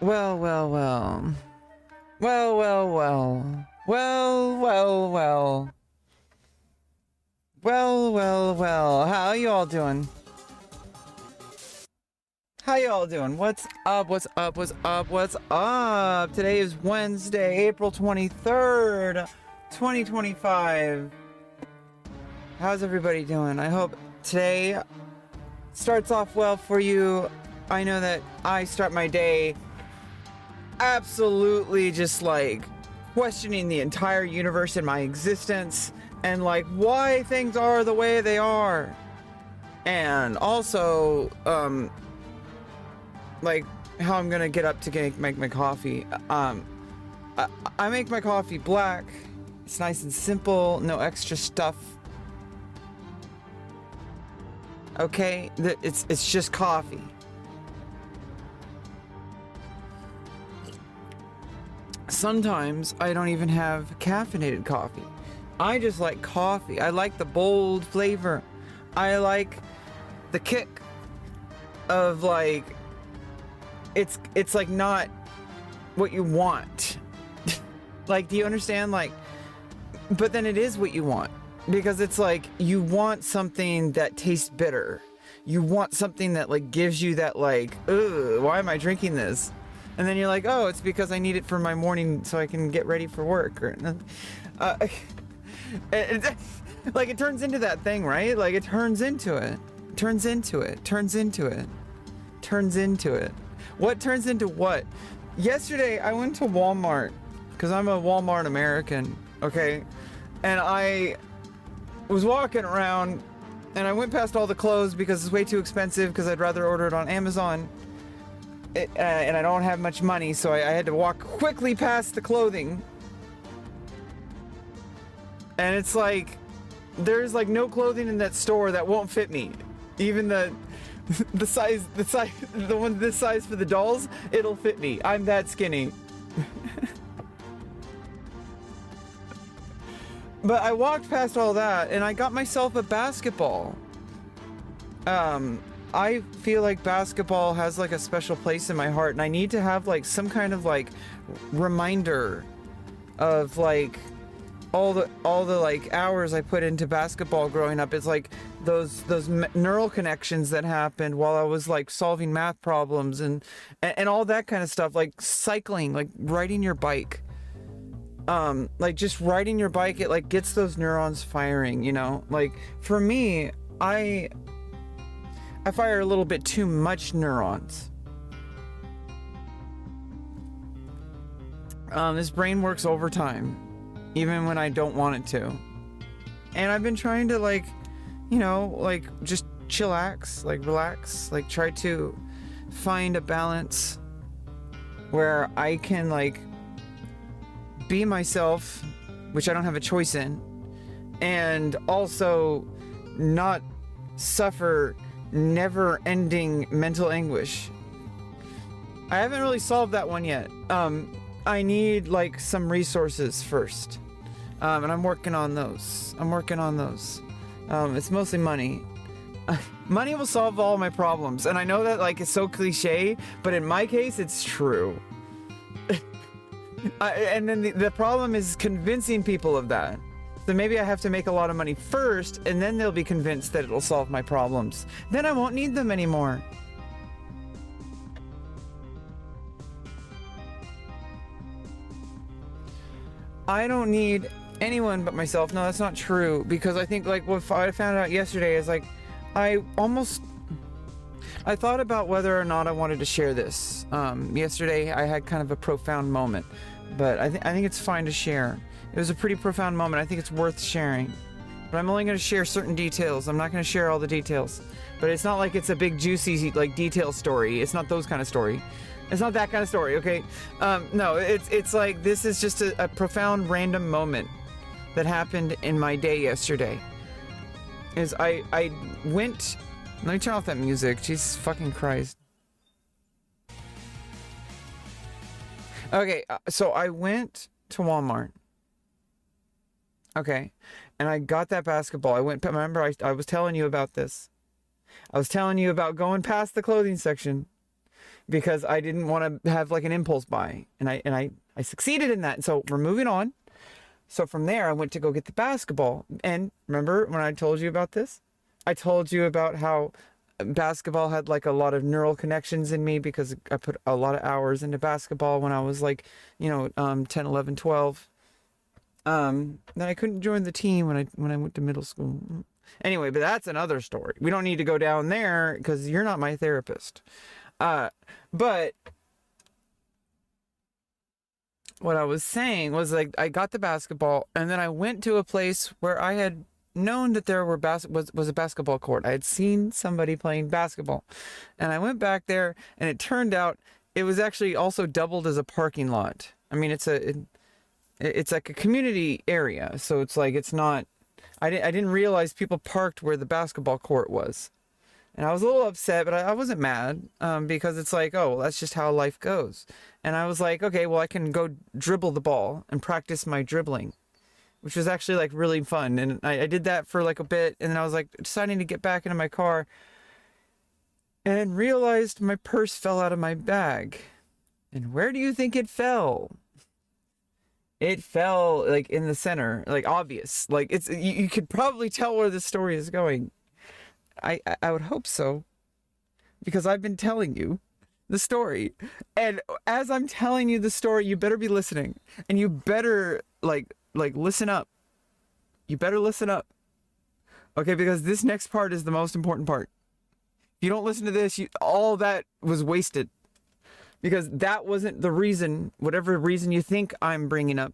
Well, well, well. Well, well, well. Well, well, well. Well, well, well. How you all doing? How y'all doing? What's up? What's up? What's up? What's up? Today is Wednesday, April 23rd, 2025. How's everybody doing? I hope today starts off well for you. I know that I start my day absolutely just like questioning the entire universe and my existence and like why things are the way they are. And also, like how I'm gonna get up to make my coffee. I make my coffee black. It's nice and simple, no extra stuff. Okay, it's just coffee. Sometimes I don't even have caffeinated coffee. I just like coffee. I like the bold flavor. I like the kick of like it's like not what you want. Like, do you understand? Like, but then it is what you want, because it's like you want something that tastes bitter. You want something that like gives you that like, ugh, why am I drinking this? And then you're like, oh, it's because I need it for my morning so I can get ready for work. Or, like it turns into that thing, right? Like it turns into it. Turns into it. Turns into it. Turns into it. What turns into what? Yesterday I went to Walmart because I'm a Walmart American, okay? And I was walking around and I went past all the clothes because it's way too expensive, because I'd rather order it on Amazon. And I don't have much money, so I had to walk quickly past the clothing. And it's like, there's like no clothing in that store that won't fit me. Even the one this size for the dolls, it'll fit me. I'm that skinny. But I walked past all that and I got myself a basketball. I feel like basketball has like a special place in my heart, and I need to have like some kind of like reminder of like all the like hours I put into basketball growing up. It's like those neural connections that happened while I was like solving math problems and all that kind of stuff, like cycling, like riding your bike. Like just riding your bike, it like gets those neurons firing, you know? Like for me, I fire a little bit too much neurons. This brain works overtime, even when I don't want it to. And I've been trying to like, you know, like just chillax, like relax, like try to find a balance where I can like be myself, which I don't have a choice in, and also not suffer never-ending mental anguish. I haven't really solved that one yet. I need like some resources first, and I'm working on those. It's mostly money. Money will solve all my problems, and I know that like it's so cliche, but in my case it's true. And then the problem is convincing people of that. So maybe I have to make a lot of money first, and then they'll be convinced that it'll solve my problems. Then I won't need them anymore. I don't need anyone but myself. No, that's not true, because I think like what I found out yesterday is like I thought about whether or not I wanted to share this. Yesterday I had kind of a profound moment, but I think it's fine to share. It was a pretty profound moment. I think it's worth sharing. But I'm only going to share certain details. I'm not going to share all the details. But it's not like it's a big juicy like detail story. It's not those kind of story. It's not that kind of story, okay? No, it's like this is just a profound random moment that happened in my day yesterday. Is I went... Let me turn off that music. Jesus fucking Christ. Okay, so I went to Walmart. Okay, and I got that basketball. Remember, I was telling you about this. I was telling you about going past the clothing section. because I didn't want to have like an impulse buy, and I succeeded in that. And so we're moving on. So from there, I went to go get the basketball. And remember when I told you about this? I told you about how basketball had like a lot of neural connections in me because I put a lot of hours into basketball when I was like, 10, 11, 12. Then I couldn't join the team when I went to middle school. Anyway, but that's another story. We don't need to go down there because you're not my therapist. But what I was saying was, like, I got the basketball and then I went to a place where I had known that there was a basketball court. I had seen somebody playing basketball, and I went back there, and it turned out it was actually also doubled as a parking lot. I mean, it's like a community area, so it's like it's not. I didn't realize people parked where the basketball court was, and I was a little upset, but I wasn't mad because it's like, oh, well, that's just how life goes. And I was like, okay, well, I can go dribble the ball and practice my dribbling, which was actually like really fun. And I did that for like a bit, and then I was like deciding to get back into my car and realized my purse fell out of my bag. And where do you think it fell? It fell like in the center, like obvious. Like you could probably tell where the story is going. I would hope so, because I've been telling you the story. And as I'm telling you the story, you better be listening, and you better like listen up. You better listen up. Okay, because this next part is the most important part. If you don't listen to this, all that was wasted. Because that wasn't the reason. Whatever reason you think I'm bringing up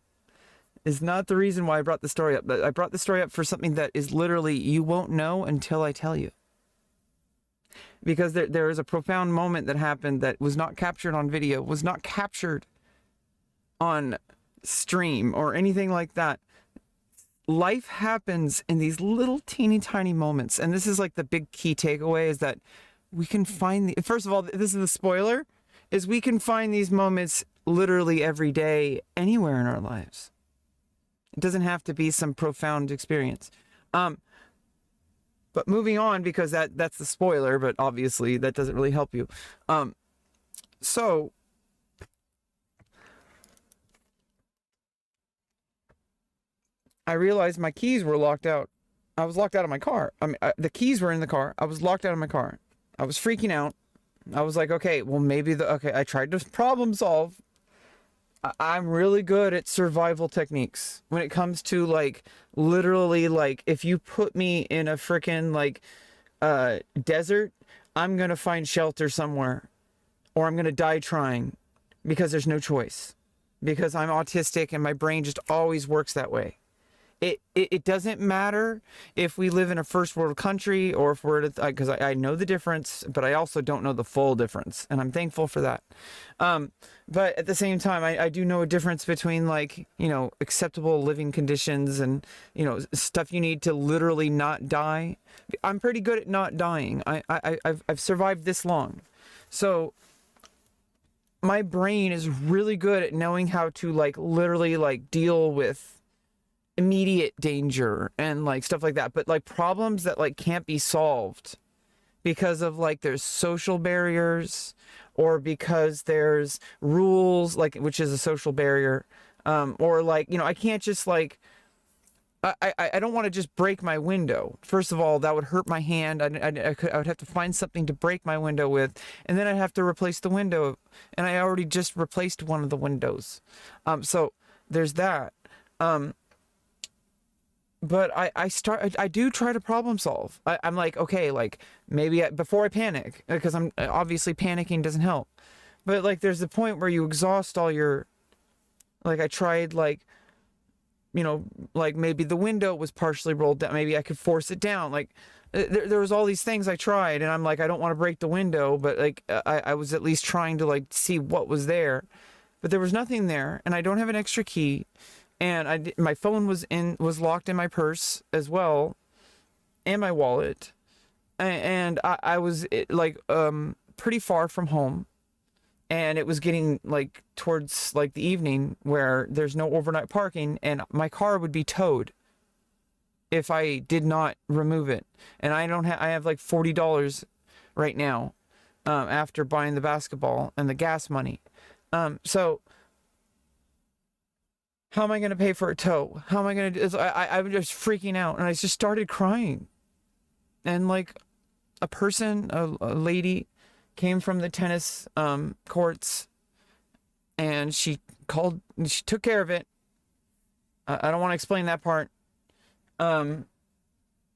is not the reason why I brought the story up. But I brought the story up for something that is literally you won't know until I tell you. Because there is a profound moment that happened that was not captured on video, was not captured on stream or anything like that. Life happens in these little teeny tiny moments, and this is like the big key takeaway, is that we can find first of all, this is the spoiler, is we can find these moments literally every day, anywhere in our lives. It doesn't have to be some profound experience. But moving on, because that's the spoiler, but obviously that doesn't really help you. So I realized my keys were locked out. I was locked out of my car. I mean, the keys were in the car. I was locked out of my car. I was freaking out. I was like, okay, well, okay, I tried to problem solve. I'm really good at survival techniques when it comes to like literally, like, if you put me in a freaking like desert, I'm gonna find shelter somewhere, or I'm gonna die trying, because there's no choice, because I'm autistic and my brain just always works that way. It doesn't matter if we live in a first world country or if we're, because I know the difference, but I also don't know the full difference, and I'm thankful for that. But at the same time, I do know a difference between, like, acceptable living conditions and, stuff you need to literally not die. I'm pretty good at not dying. I've survived this long. So my brain is really good at knowing how to, like, literally, like, deal with immediate danger and like stuff like that, but like problems that like can't be solved because of like there's social barriers, or because there's rules, like, which is a social barrier, or like, I can't just like I don't want to just break my window. First of all, that would hurt my hand. I would have to find something to break my window with, and then I'd have to replace the window, and I already just replaced one of the windows. So there's that. But I do try to problem solve. I'm like, okay, like maybe before I panic, because I'm obviously panicking doesn't help. But like, there's the point where you exhaust all your, like, I tried like, like maybe the window was partially rolled down. Maybe I could force it down. Like there was all these things I tried, and I'm like, I don't want to break the window, but like I was at least trying to like see what was there, but there was nothing there, and I don't have an extra key. And my phone was locked in my purse as well, and my wallet, and I was like pretty far from home, and it was getting like towards like the evening where there's no overnight parking, and my car would be towed if I did not remove it, and I have like $40 right now, after buying the basketball and the gas money. So how am I going to pay for a tow? How am I going to do? I was just freaking out, and I just started crying. And like a lady came from the tennis courts, and she took care of it. I don't want to explain that part. I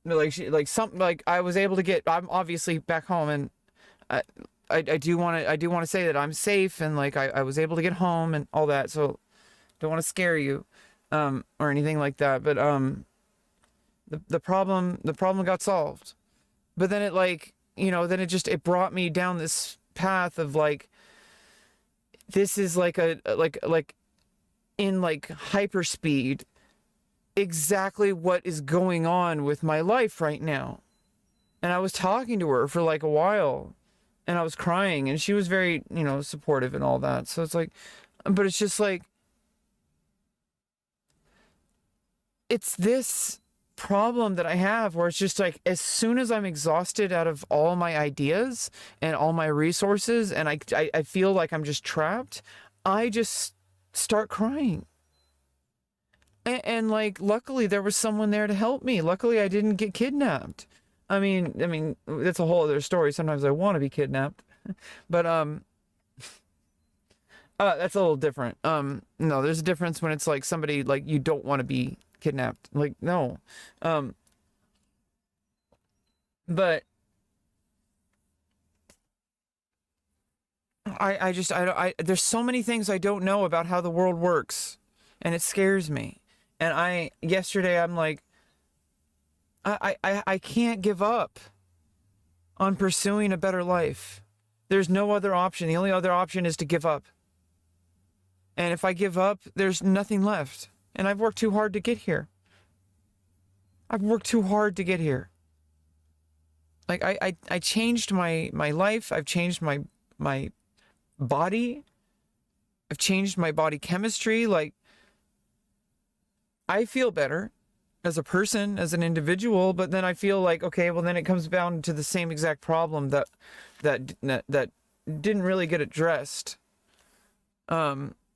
was able to get. I'm obviously back home, and I do want to say that I'm safe, and like I was able to get home and all that. So don't want to scare you, or anything like that. But the problem got solved. But then it brought me down this path of like, this is like in like hyperspeed, exactly what is going on with my life right now. And I was talking to her for like a while, and I was crying, and she was very, supportive and all that. So it's like, but it's just like, it's this problem that I have where it's just like, as soon as I'm exhausted out of all my ideas and all my resources, and I feel like I'm just trapped, I just start crying. And like, luckily there was someone there to help me. Luckily I didn't get kidnapped. I mean, that's a whole other story. Sometimes I want to be kidnapped, but that's a little different. No, there's a difference when it's like somebody like you don't want to be kidnapped. Like, no. But there's so many things I don't know about how the world works, and it scares me. And yesterday I'm like, I can't give up on pursuing a better life. There's no other option. The only other option is to give up. And if I give up, there's nothing left. And I've worked too hard to get here. I've worked too hard to get here. Like I changed my life. I've changed my body. I've changed my body chemistry. Like, I feel better as a person, as an individual, but then I feel like, okay, well then it comes down to the same exact problem that didn't really get addressed.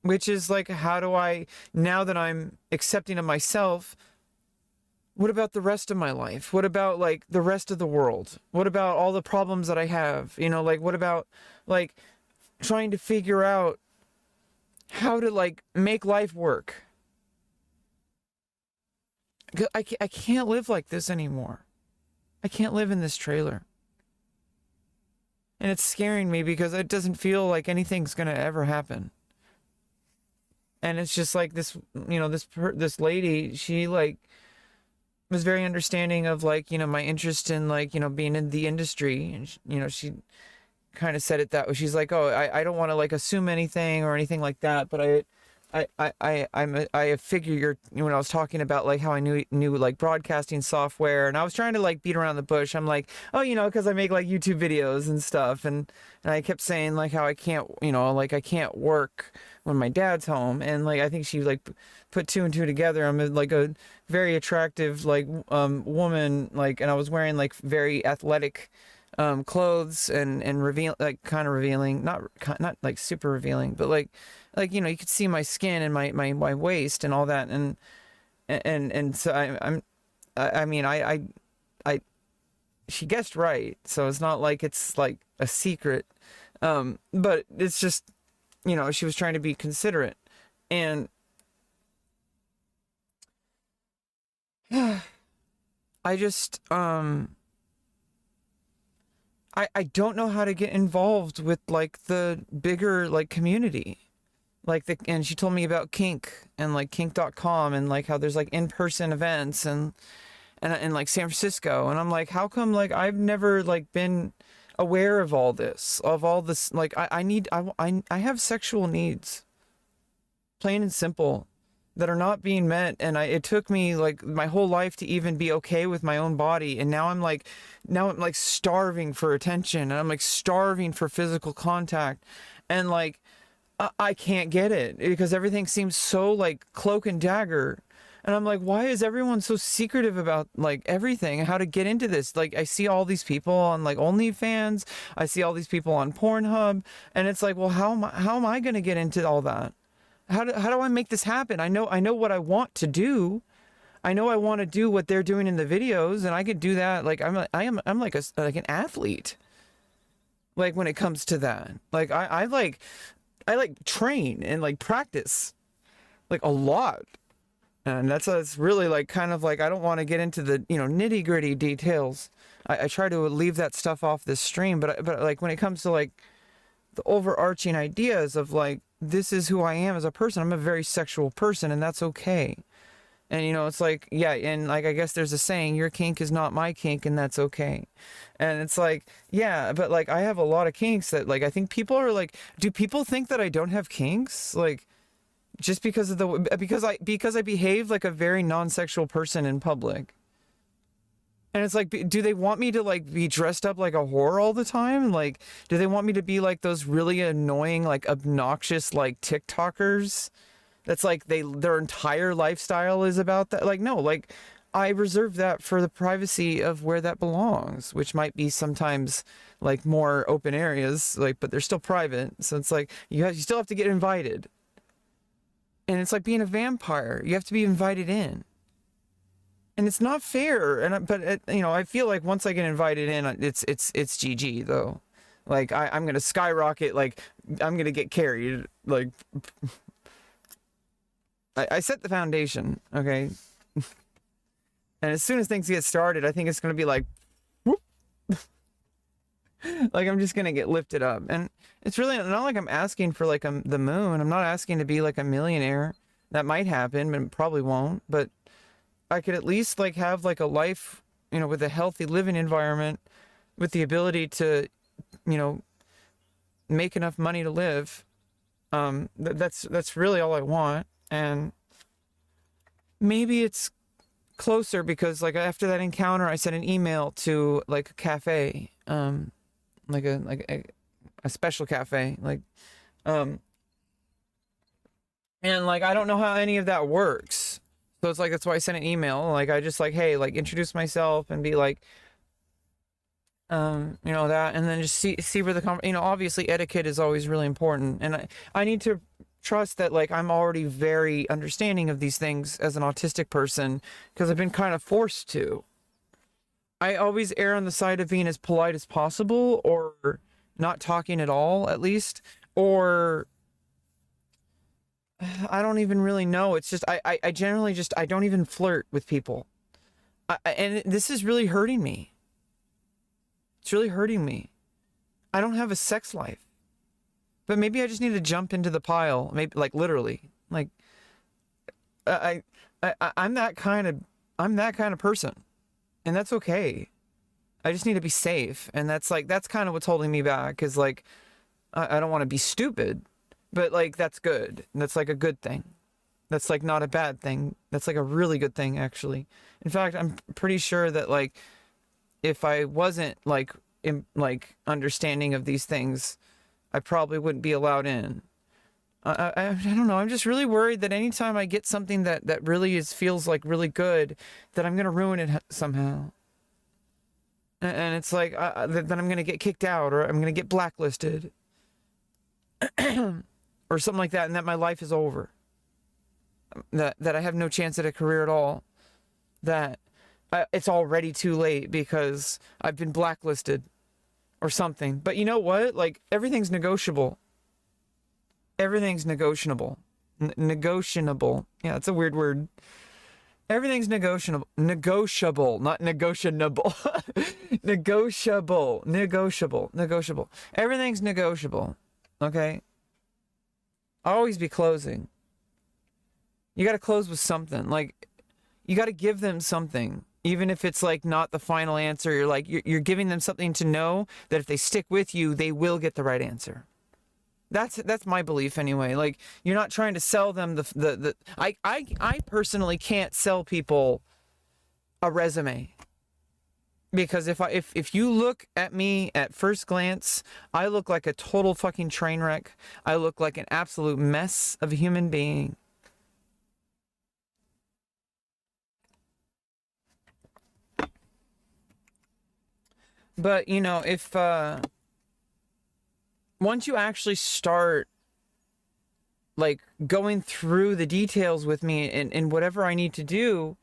Which is like, how do I, now that I'm accepting of myself, what about the rest of my life? What about like the rest of the world? What about all the problems that I have? Like, what about like trying to figure out how to like make life work? I can't live like this anymore. I can't live in this trailer. And it's scaring me because it doesn't feel like anything's gonna ever happen. And it's just like this, this lady, she like was very understanding of like, my interest in like, being in the industry. And, she kind of said it that way. She's like, oh, I don't want to like assume anything or anything like that. But I figure when I was talking about like how I knew like broadcasting software, and I was trying to like beat around the bush. I'm like, oh, because I make like YouTube videos and stuff. And I kept saying like how I can't, like I can't work when my dad's home. And like, I think she like put two and two together. I'm like a very attractive like woman, like, and I was wearing like very athletic clothes and reveal, like kind of revealing, not like super revealing, but like you could see my skin and my waist and all that. And so I she guessed right. So it's not like it's like a secret. But it's just, she was trying to be considerate. And I just, I don't know how to get involved with like the bigger like community. And she told me about kink and like kink.com and like how there's like in-person events and like San Francisco. And I'm like, how come like I've never like been aware of all this, like I have sexual needs, plain and simple, that are not being met. And it took me like my whole life to even be okay with my own body. And now I'm like starving for attention, and I'm like starving for physical contact. And like, I can't get it because everything seems so like cloak and dagger. And I'm like, why is everyone so secretive about like everything? How to get into this? Like, I see all these people on like OnlyFans. I see all these people on Pornhub, and it's like, well, how am I going to get into all that? How do I make this happen? I know what I want to do. I know I want to do what they're doing in the videos, and I could do that. Like I'm like an athlete. Like when it comes to that, like I train and like practice like a lot. And that's really like kind of like I don't want to get into the nitty gritty details. I try to leave that stuff off this stream, but like when it comes to like the overarching ideas of like this is who I am as a person. I'm a very sexual person, and that's okay. And it's like, yeah, and like I guess there's a saying, your kink is not my kink, and that's okay. And it's like, yeah, but like I have a lot of kinks that like I think people are like, do people think that I don't have kinks? Like just because of because I behave like a very non-sexual person in public. And it's like, do they want me to like be dressed up like a whore all the time? Like, do they want me to be like those really annoying, like obnoxious, like TikTokers? That's like their entire lifestyle is about that. Like, no, like I reserve that for the privacy of where that belongs, which might be sometimes like more open areas, like, but they're still private. So it's like, you still have to get invited. And it's like being a vampire. You have to be invited in. And it's not fair. But I feel like once I get invited in, it's GG though. Like I'm going to skyrocket. Like I'm going to get carried. Like I set the foundation. Okay. And as soon as things get started, I think it's going to be like, whoop. Like I'm just going to get lifted up. And it's really not like I'm asking for like the moon. I'm not asking to be like a millionaire. That might happen, but it probably won't. But I could at least like have like a life, with a healthy living environment, with the ability to, make enough money to live. That's really all I want. And maybe it's closer because like after that encounter, I sent an email to like a cafe, like a special cafe, like, and like I don't know how any of that works. So it's like that's why I sent an email. Like I just like, hey, like introduce myself and be like, that, and then just see where the obviously etiquette is always really important, and I need to trust that like I'm already very understanding of these things as an autistic person because I've been kind of forced to. I always err on the side of being as polite as possible, or not talking at all, at least, or I don't even really know. It's just I generally just I don't even flirt with people, and this is really hurting me. It's really hurting me. I don't have a sex life, but maybe I just need to jump into the pile. Maybe like literally, like I'm that kind of person, and that's okay. I just need to be safe, and that's kind of what's holding me back. Is like I don't want to be stupid. But like that's good. That's like a good thing. That's like not a bad thing. That's like a really good thing actually. In fact, I'm pretty sure that like if I wasn't like understanding of these things, I probably wouldn't be allowed in. I don't know. I'm just really worried that anytime I get something that really feels like really good, that I'm gonna ruin it somehow. And it's like that I'm gonna get kicked out, or I'm gonna get blacklisted. Or something like that, and that my life is over. That I have no chance at a career at all. That it's already too late because I've been blacklisted or something. But you know what? Like, everything's negotiable. Everything's negotiable. Negotiable. Yeah, it's a weird word. Everything's negotiable. Negotiable, not negotiable. Negotiable. Negotiable. Negotiable. Everything's negotiable. Okay? I'll always be closing. You gotta close with something. Like, you gotta give them something. Even if it's like not the final answer, you're giving them something to know that if they stick with you, they will get the right answer. That's my belief anyway. Like, you're not trying to sell them I personally can't sell people a resume. Because if you look at me at first glance, I look like a total fucking train wreck. I look like an absolute mess of a human being. But, you know, if once you actually start like going through the details with me and whatever I need to do,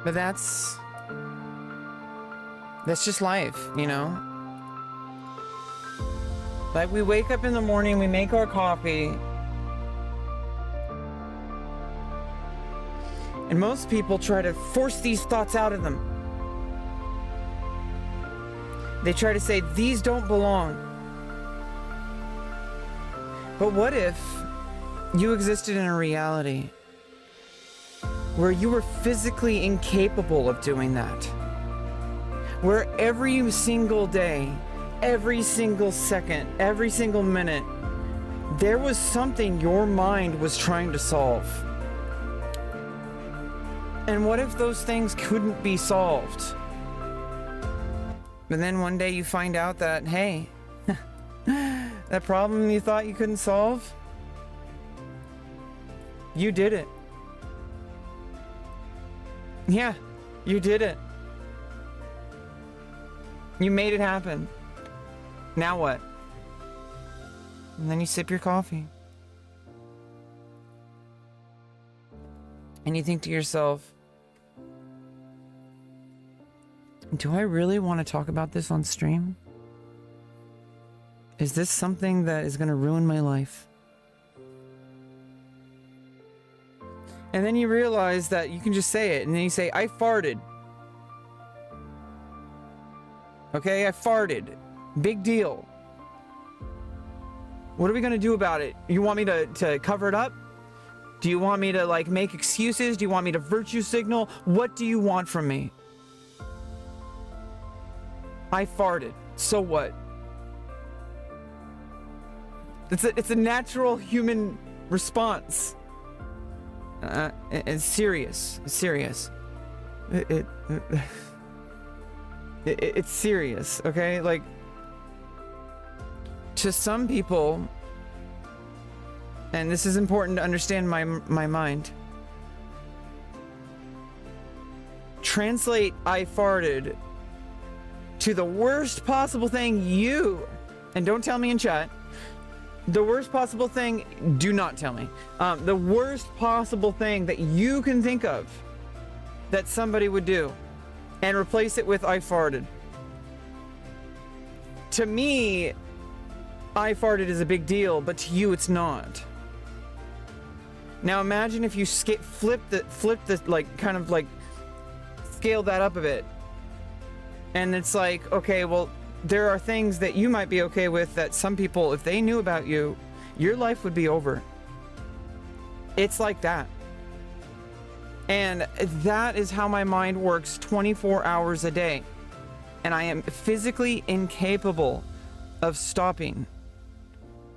but that's just life, you know? Like, we wake up in the morning, we make our coffee, and most people try to force these thoughts out of them. They try to say, these don't belong. But what if you existed in a reality where you were physically incapable of doing that? Where every single day, every single second, every single minute, there was something your mind was trying to solve. And what if those things couldn't be solved? But then one day you find out that, hey, that problem you thought you couldn't solve, you did it. Yeah, you did it. You made it happen. Now what? And then you sip your coffee. And you think to yourself, do I really want to talk about this on stream? Is this something that is going to ruin my life? And then you realize that you can just say it, and then you say, I farted. Okay, I farted. Big deal. What are we gonna do about it? You want me to cover it up? Do you want me to like make excuses? Do you want me to virtue signal? What do you want from me? I farted. So what? It's a natural human response. It's serious. It's serious. It's serious, okay? Like, to some people, and this is important to understand my mind, translate I farted to the worst possible thing you, and don't tell me in chat, the worst possible thing, do not tell me, the worst possible thing that you can think of that somebody would do, and replace it with I farted. To me, I farted is a big deal, but to you it's not. Now imagine if you flip the like kind of like scale that up a bit. And it's like, okay, well, there are things that you might be okay with that some people, if they knew about you, your life would be over. It's like that. And that is how my mind works 24 hours a day. And I am physically incapable of stopping.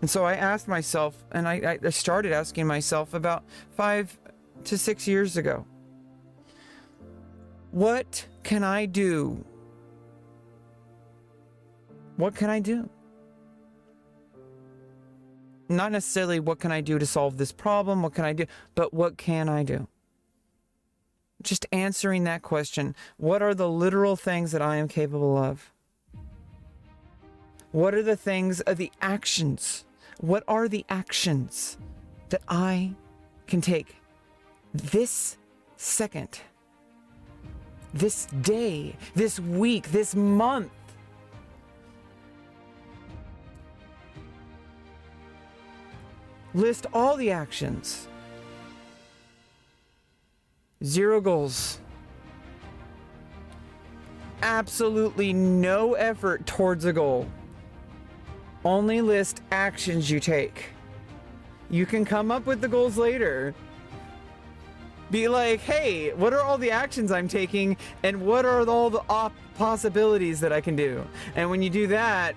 And so I asked myself, and I started asking myself about 5 to 6 years ago, what can I do? What can I do? Not necessarily what can I do to solve this problem, what can I do, but what can I do? Just answering that question. What are the literal things that I am capable of? What are the things, the actions? What are the actions that I can take this second, this day, this week, this month? List all the actions. 0 goals. Absolutely no effort towards a goal. Only list actions you take. You can come up with the goals later, Be like, hey, what are all the actions I'm taking, and what are all the possibilities that I can do? And when you do that,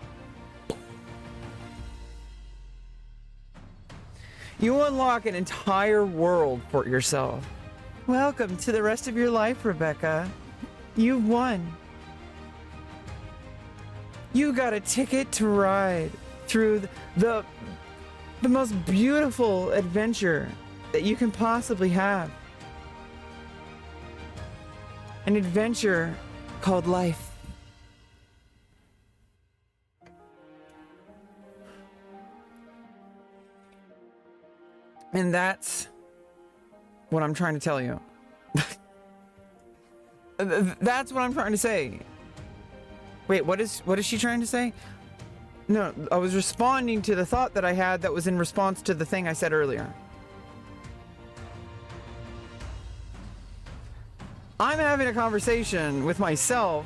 you unlock an entire world for yourself. Welcome to the rest of your life, Rebecca. You've won. You got a ticket to ride through the most beautiful adventure that you can possibly have. An adventure called life. And that's what I'm trying to tell you. That's what I'm trying to say. Wait, what is she trying to say? No, I was responding to the thought that I had that was in response to the thing I said earlier. I'm having a conversation with myself,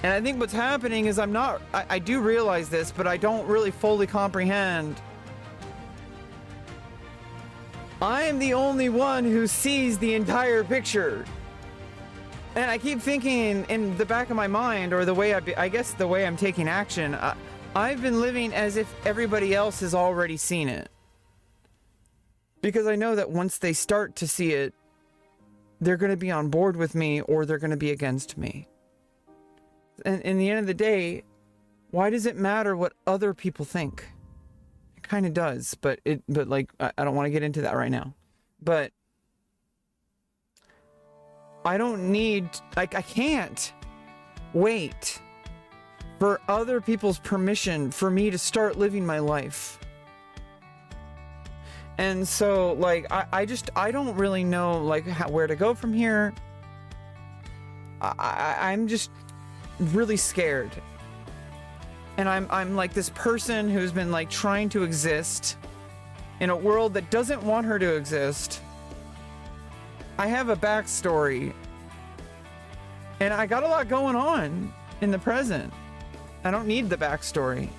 and I think what's happening is I do realize this, but I don't really fully comprehend. I am the only one who sees the entire picture. And I keep thinking in the back of my mind, or the way I guess the way I'm taking action, I've been living as if everybody else has already seen it. Because I know that once they start to see it, they're going to be on board with me, or they're going to be against me. And in the end of the day, why does it matter what other people think? It kind of does, but like, I don't want to get into that right now. But I don't need, like, I can't wait for other people's permission for me to start living my life. And so, like, I don't really know, like, where to go from here. I'm just really scared. And I'm like this person who's been, like, trying to exist in a world that doesn't want her to exist. I have a backstory, and I got a lot going on in the present. I don't need the backstory.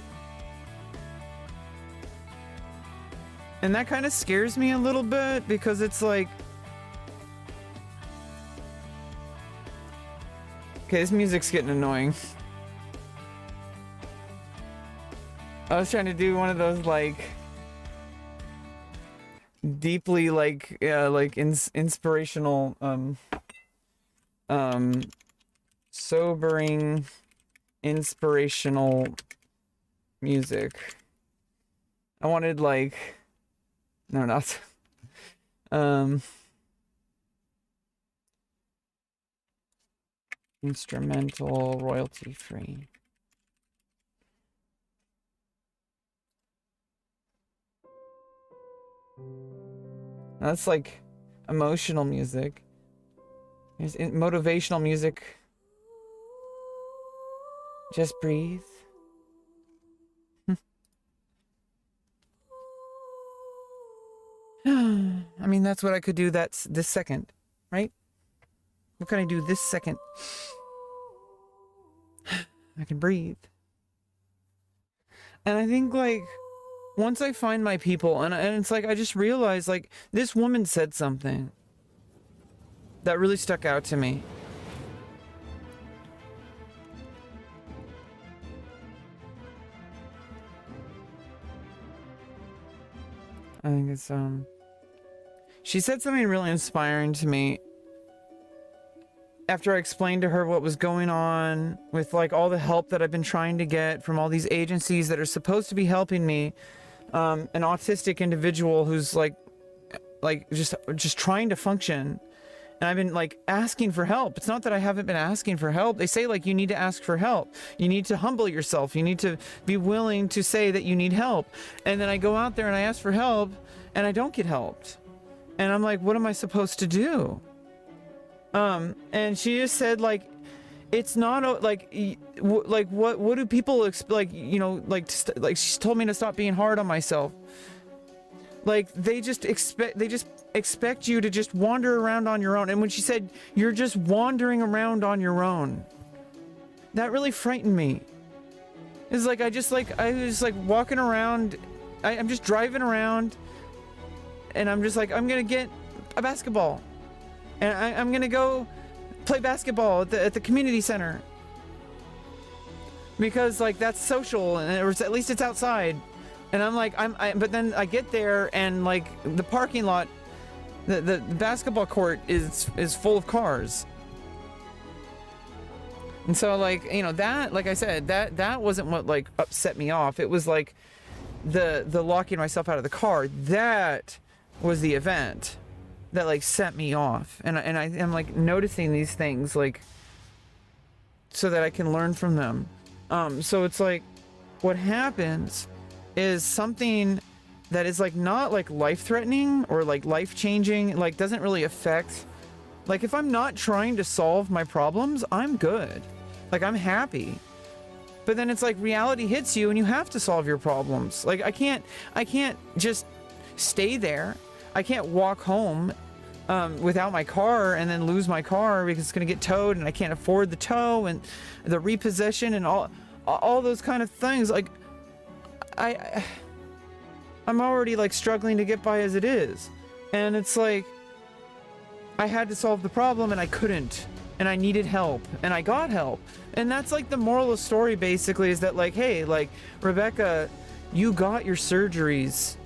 And that kind of scares me a little bit, because it's like, okay, this music's getting annoying. I was trying to do one of those, like, deeply, like, inspirational, sobering, inspirational music. I wanted, like, no, not, instrumental, royalty free. That's like emotional music. There's motivational music. Just breathe. I mean, that's what I could do this second, right? What can I do this second? I can breathe. And I think, like, once I find my people, and it's like, I just realized, like, this woman said something that really stuck out to me. I think it's, she said something really inspiring to me after I explained to her what was going on with, like, all the help that I've been trying to get from all these agencies that are supposed to be helping me. An autistic individual who's like just trying to function. And I've been, like, asking for help. It's not that I haven't been asking for help. They say, like, you need to ask for help. You need to humble yourself. You need to be willing to say that you need help. And then I go out there and I ask for help, and I don't get helped. And I'm like, what am I supposed to do? And she just said, like, it's not like what do people like, you know, like she told me to stop being hard on myself. Like, they just expect you to just wander around on your own. And when she said, you're just wandering around on your own, that really frightened me. It's like, I was like walking around, I'm just driving around, and I'm just like, I'm gonna get a basketball. And I'm gonna go play basketball at the community center. Because like that's social, and or at least it's outside. And I'm like, but then I get there and like the parking lot, the basketball court is full of cars. And so like, you know, that, like I said, that wasn't what like upset me off. It was like the locking myself out of the car. That was the event that like set me off. And I'm like noticing these things like so that I can learn from them. So it's like what happens is something that is like not like life-threatening or like life-changing, like doesn't really affect, like if I'm not trying to solve my problems, I'm good. Like I'm happy. But then it's like reality hits you and you have to solve your problems. Like I can't just stay there. I can't walk home without my car and then lose my car because it's gonna get towed and I can't afford the tow and the repossession and all those kind of things. Like I'm already like struggling to get by as it is. And it's like I had to solve the problem and I couldn't. And I needed help and I got help. And that's like the moral of the story basically, is that like, hey, like Rebecca, you got your surgeries.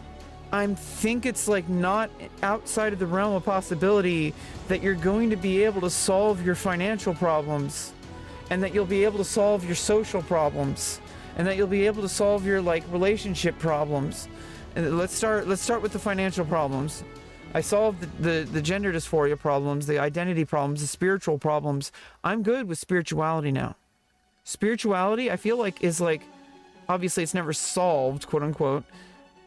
I think it's like not outside of the realm of possibility that you're going to be able to solve your financial problems, and that you'll be able to solve your social problems, and that you'll be able to solve your like relationship problems. And let's start with the financial problems. I solved the gender dysphoria problems, the identity problems, the spiritual problems. I'm good with spirituality now. Spirituality, I feel like, is like, obviously it's never solved, quote unquote,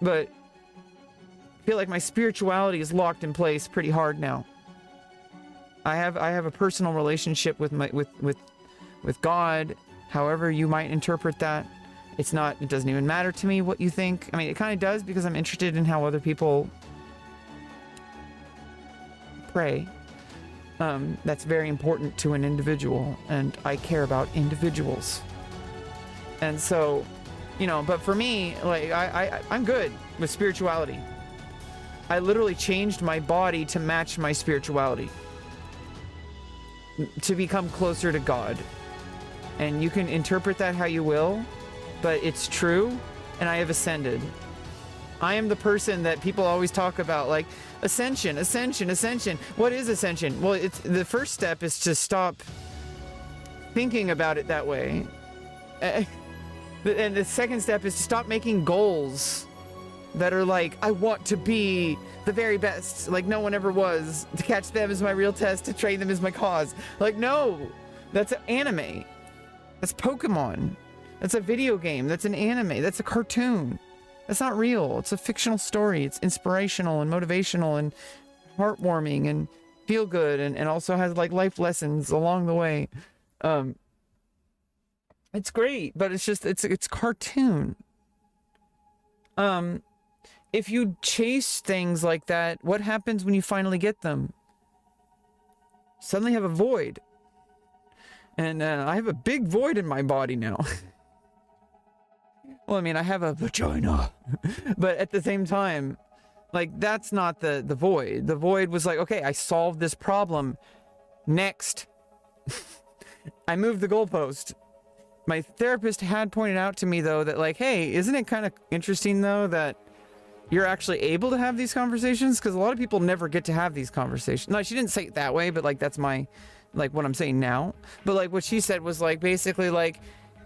but I feel like my spirituality is locked in place pretty hard now. I have a personal relationship with God, however you might interpret that. It doesn't even matter to me what you think. I mean, it kind of does because I'm interested in how other people pray. That's very important to an individual, and I care about individuals. And so, you know, but for me, like I'm good with spirituality. I literally changed my body to match my spirituality, to become closer to God. And you can interpret that how you will, but it's true, and I have ascended. I am the person that people always talk about, like ascension. What is ascension? Well, it's the first step is to stop thinking about it that way. And the second step is to stop making goals that are like, I want to be the very best, like no one ever was. To catch them is my real test, to train them is my cause. Like, no, that's an anime. That's Pokemon. That's a video game. That's an anime. That's a cartoon. That's not real. It's a fictional story. It's inspirational and motivational and heartwarming and feel good, and also has like life lessons along the way. It's great, but it's just it's cartoon. If you chase things like that, what happens when you finally get them? Suddenly have a void. And I have a big void in my body now. Well, I mean, I have a vagina. But at the same time, like, that's not the void. The void was like, okay, I solved this problem. Next. I moved the goalpost. My therapist had pointed out to me, though, that like, hey, isn't it kind of interesting, though, that you're actually able to have these conversations? Because a lot of people never get to have these conversations. No, she didn't say it that way, but like, that's my, like, what I'm saying now. But like, what she said was like, basically like,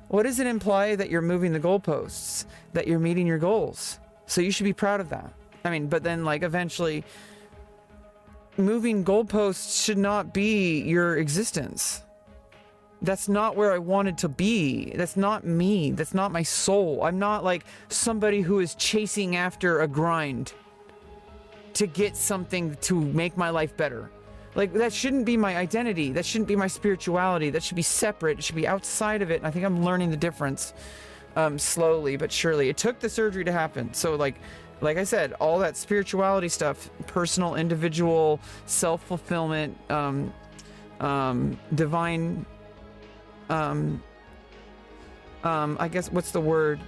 what does it imply that you're moving the goalposts, that you're meeting your goals? So you should be proud of that. I mean, but then like eventually moving goalposts should not be your existence. That's not where I wanted to be. That's not me. That's not my soul. I'm not like somebody who is chasing after a grind to get something to make my life better. Like, that shouldn't be my identity. That shouldn't be my spirituality. That should be separate. It should be outside of it. And I think I'm learning the difference slowly but surely. It took the surgery to happen. So like I said, all that spirituality stuff, personal, individual, self-fulfillment, divine, I guess, what's the word?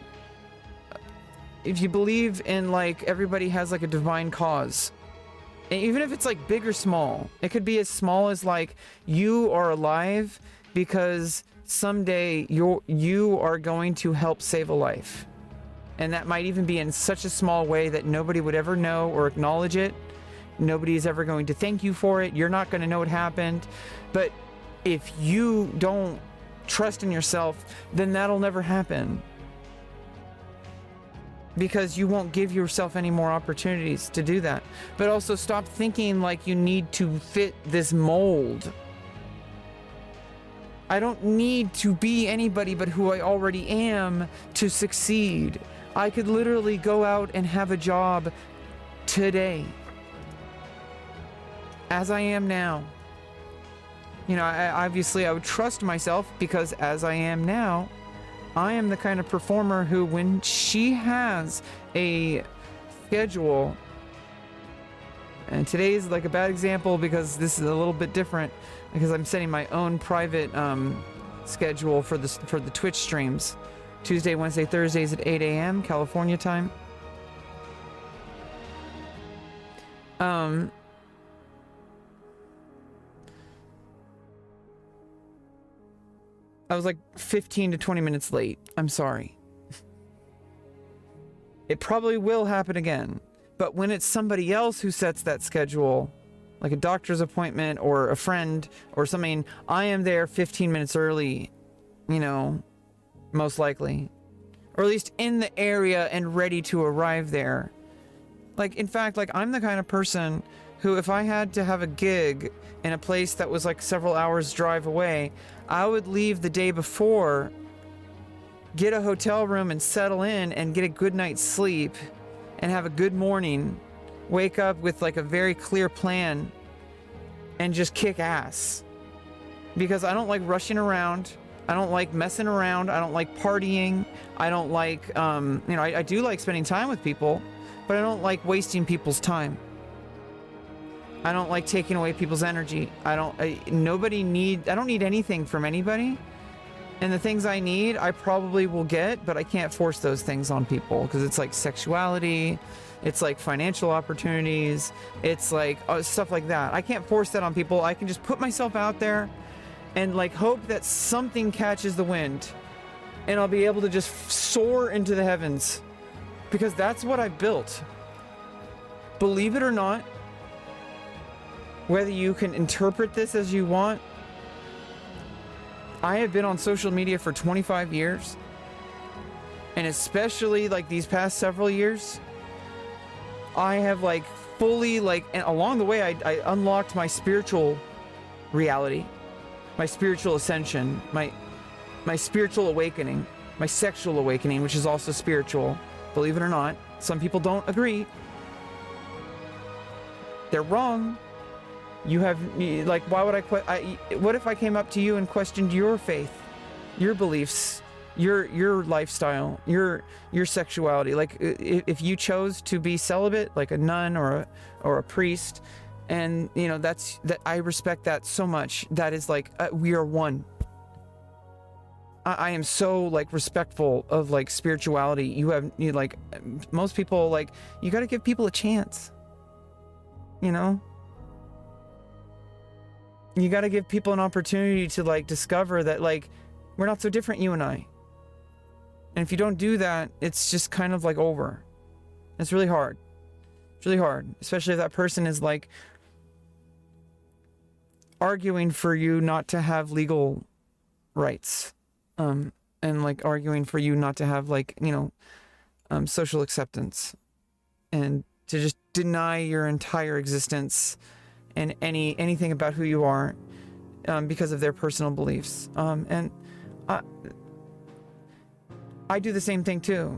If you believe in like everybody has like a divine cause, And even if it's like big or small, it could be as small as like you are alive because someday you are going to help save a life. And that might even be in such a small way that nobody would ever know or acknowledge it. Nobody is ever going to thank you for it. You're not going to know it happened. But if you don't trust in yourself, then that'll never happen. Because you won't give yourself any more opportunities to do that. But also stop thinking like you need to fit this mold. I don't need to be anybody but who I already am to succeed. I could literally go out and have a job today, as I am now. You know, obviously I would trust myself because as I am now, I am the kind of performer who, when she has a schedule, and today is like a bad example because this is a little bit different because I'm setting my own private schedule for the Twitch streams. Tuesday, Wednesday, Thursdays at 8 a.m. California time. I was like 15 to 20 minutes late. I'm sorry. It probably will happen again. But when it's somebody else who sets that schedule, like a doctor's appointment or a friend or something, I am there 15 minutes early, you know, most likely. Or at least in the area and ready to arrive there. Like, in fact, like I'm the kind of person who, if I had to have a gig in a place that was like several hours drive away, I would leave the day before, get a hotel room and settle in and get a good night's sleep and have a good morning, wake up with like a very clear plan and just kick ass. Because I don't like rushing around. I don't like messing around. I don't like partying. I don't like, you know, I do like spending time with people, but I don't like wasting people's time. I don't like taking away people's energy. I don't need anything from anybody. And the things I need, I probably will get, but I can't force those things on people because it's like sexuality, it's like financial opportunities, it's like stuff like that. I can't force that on people. I can just put myself out there and like hope that something catches the wind and I'll be able to just soar into the heavens because that's what I've built. Believe it or not, whether you can interpret this as you want, I have been on social media for 25 years, and especially like these past several years, I have like fully like, and along the way I unlocked my spiritual reality, my spiritual ascension, my spiritual awakening, my sexual awakening, which is also spiritual, believe it or not. Some people don't agree. They're wrong. You have, like, why would what if I came up to you and questioned your faith, your beliefs, your lifestyle, your sexuality? Like, if you chose to be celibate, like a nun or a priest, and, you know, that I respect that so much. That is like, we are one. I am so, like, respectful of, like, spirituality. You like, most people, like, you got to give people a chance, you know? You got to give people an opportunity to like discover that like we're not so different, you and I. And if you don't do that, it's just kind of like over. It's really hard. It's really hard, especially if that person is like arguing for you not to have legal rights, and like arguing for you not to have like, you know, social acceptance, and to just deny your entire existence and anything about who you are, because of their personal beliefs. And I do the same thing too.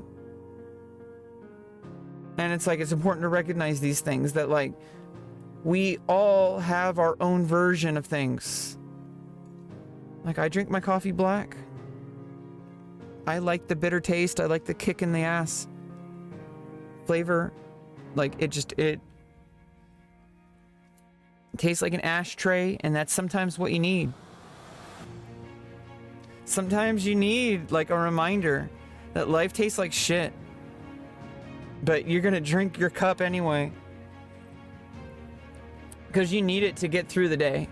And it's like, it's important to recognize these things, that like we all have our own version of things. Like, I drink my coffee black. I like the bitter taste. I like the kick in the ass flavor. Like, it tastes like an ashtray, and that's sometimes what you need. Sometimes you need like a reminder that life tastes like shit, but you're gonna drink your cup anyway. because you need it to get through the day.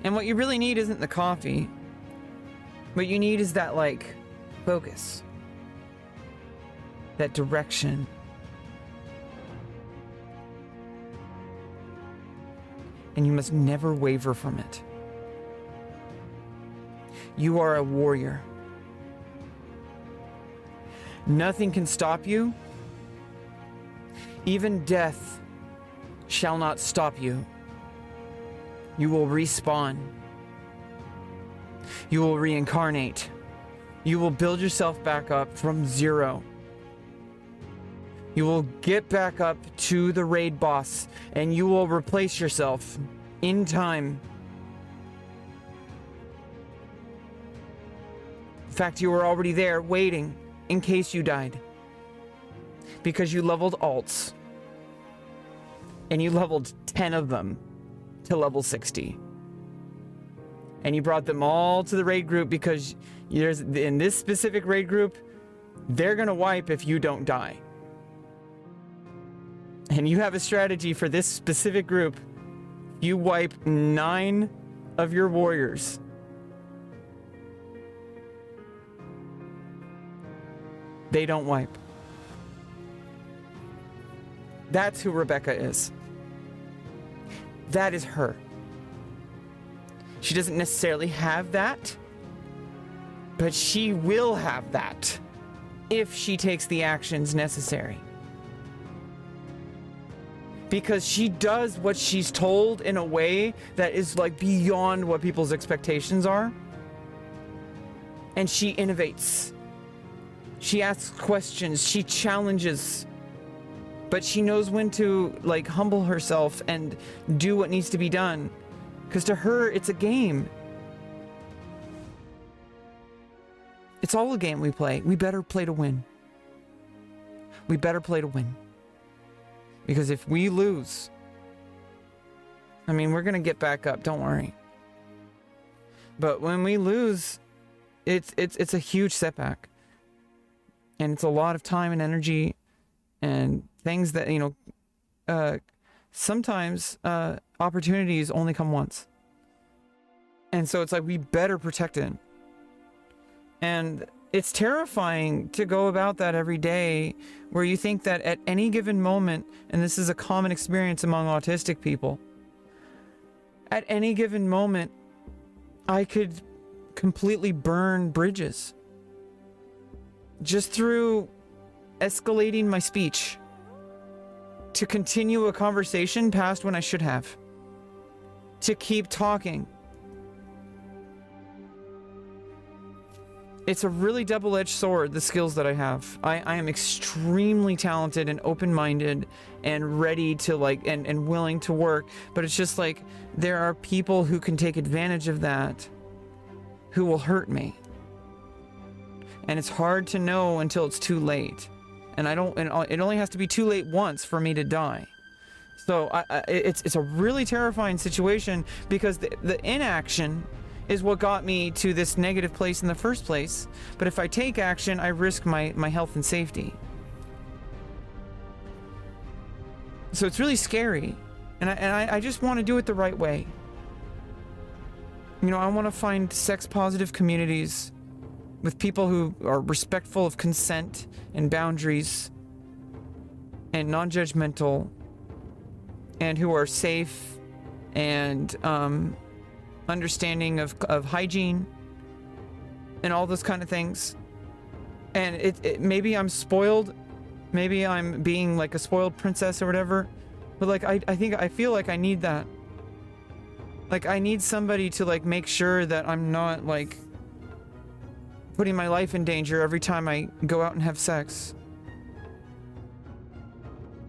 And what you really need isn't the coffee. What you need is that, like, focus. That direction. And you must never waver from it. You are a warrior. Nothing can stop you. Even death shall not stop you. You will respawn. You will reincarnate. You will build yourself back up from zero. You will get back up to the raid boss, and you will replace yourself in time. In fact, you were already there waiting in case you died. Because you leveled alts. And you leveled 10 of them to level 60. And you brought them all to the raid group because in this specific raid group, they're gonna wipe if you don't die. And you have a strategy for this specific group. You wipe 9 of your warriors. They don't wipe. That's who Rebecca is. That is her. She doesn't necessarily have that, but she will have that if she takes the actions necessary. Because she does what she's told in a way that is like beyond what people's expectations are. And she innovates. She asks questions, she challenges. But she knows when to like humble herself and do what needs to be done. Because to her, it's a game. It's all a game we play. We better play to win. We better play to win. Because if we lose, I mean, we're going to get back up, don't worry. But when we lose, it's a huge setback. And it's a lot of time and energy and things that, you know, sometimes opportunities only come once. And so it's like, we better protect it. And it's terrifying to go about that every day where you think that at any given moment, and this is a common experience among autistic people, at any given moment, I could completely burn bridges just through escalating my speech to continue a conversation past when I should have, to keep talking. It's a really double-edged sword, the skills that I have. I am extremely talented and open-minded and ready to like, and willing to work. But it's just like, there are people who can take advantage of that who will hurt me. And it's hard to know until it's too late. And it only has to be too late once for me to die. So it's a really terrifying situation because the inaction is what got me to this negative place in the first place. But if I take action, I risk my health and safety. So it's really scary. And I just want to do it the right way. You know, I want to find sex-positive communities with people who are respectful of consent and boundaries and non-judgmental and who are safe and understanding of hygiene and all those kind of things. And it maybe I'm spoiled, maybe I'm being like a spoiled princess or whatever, but like I feel like I need that. Like I need somebody to like make sure that I'm not like putting my life in danger every time I go out and have sex.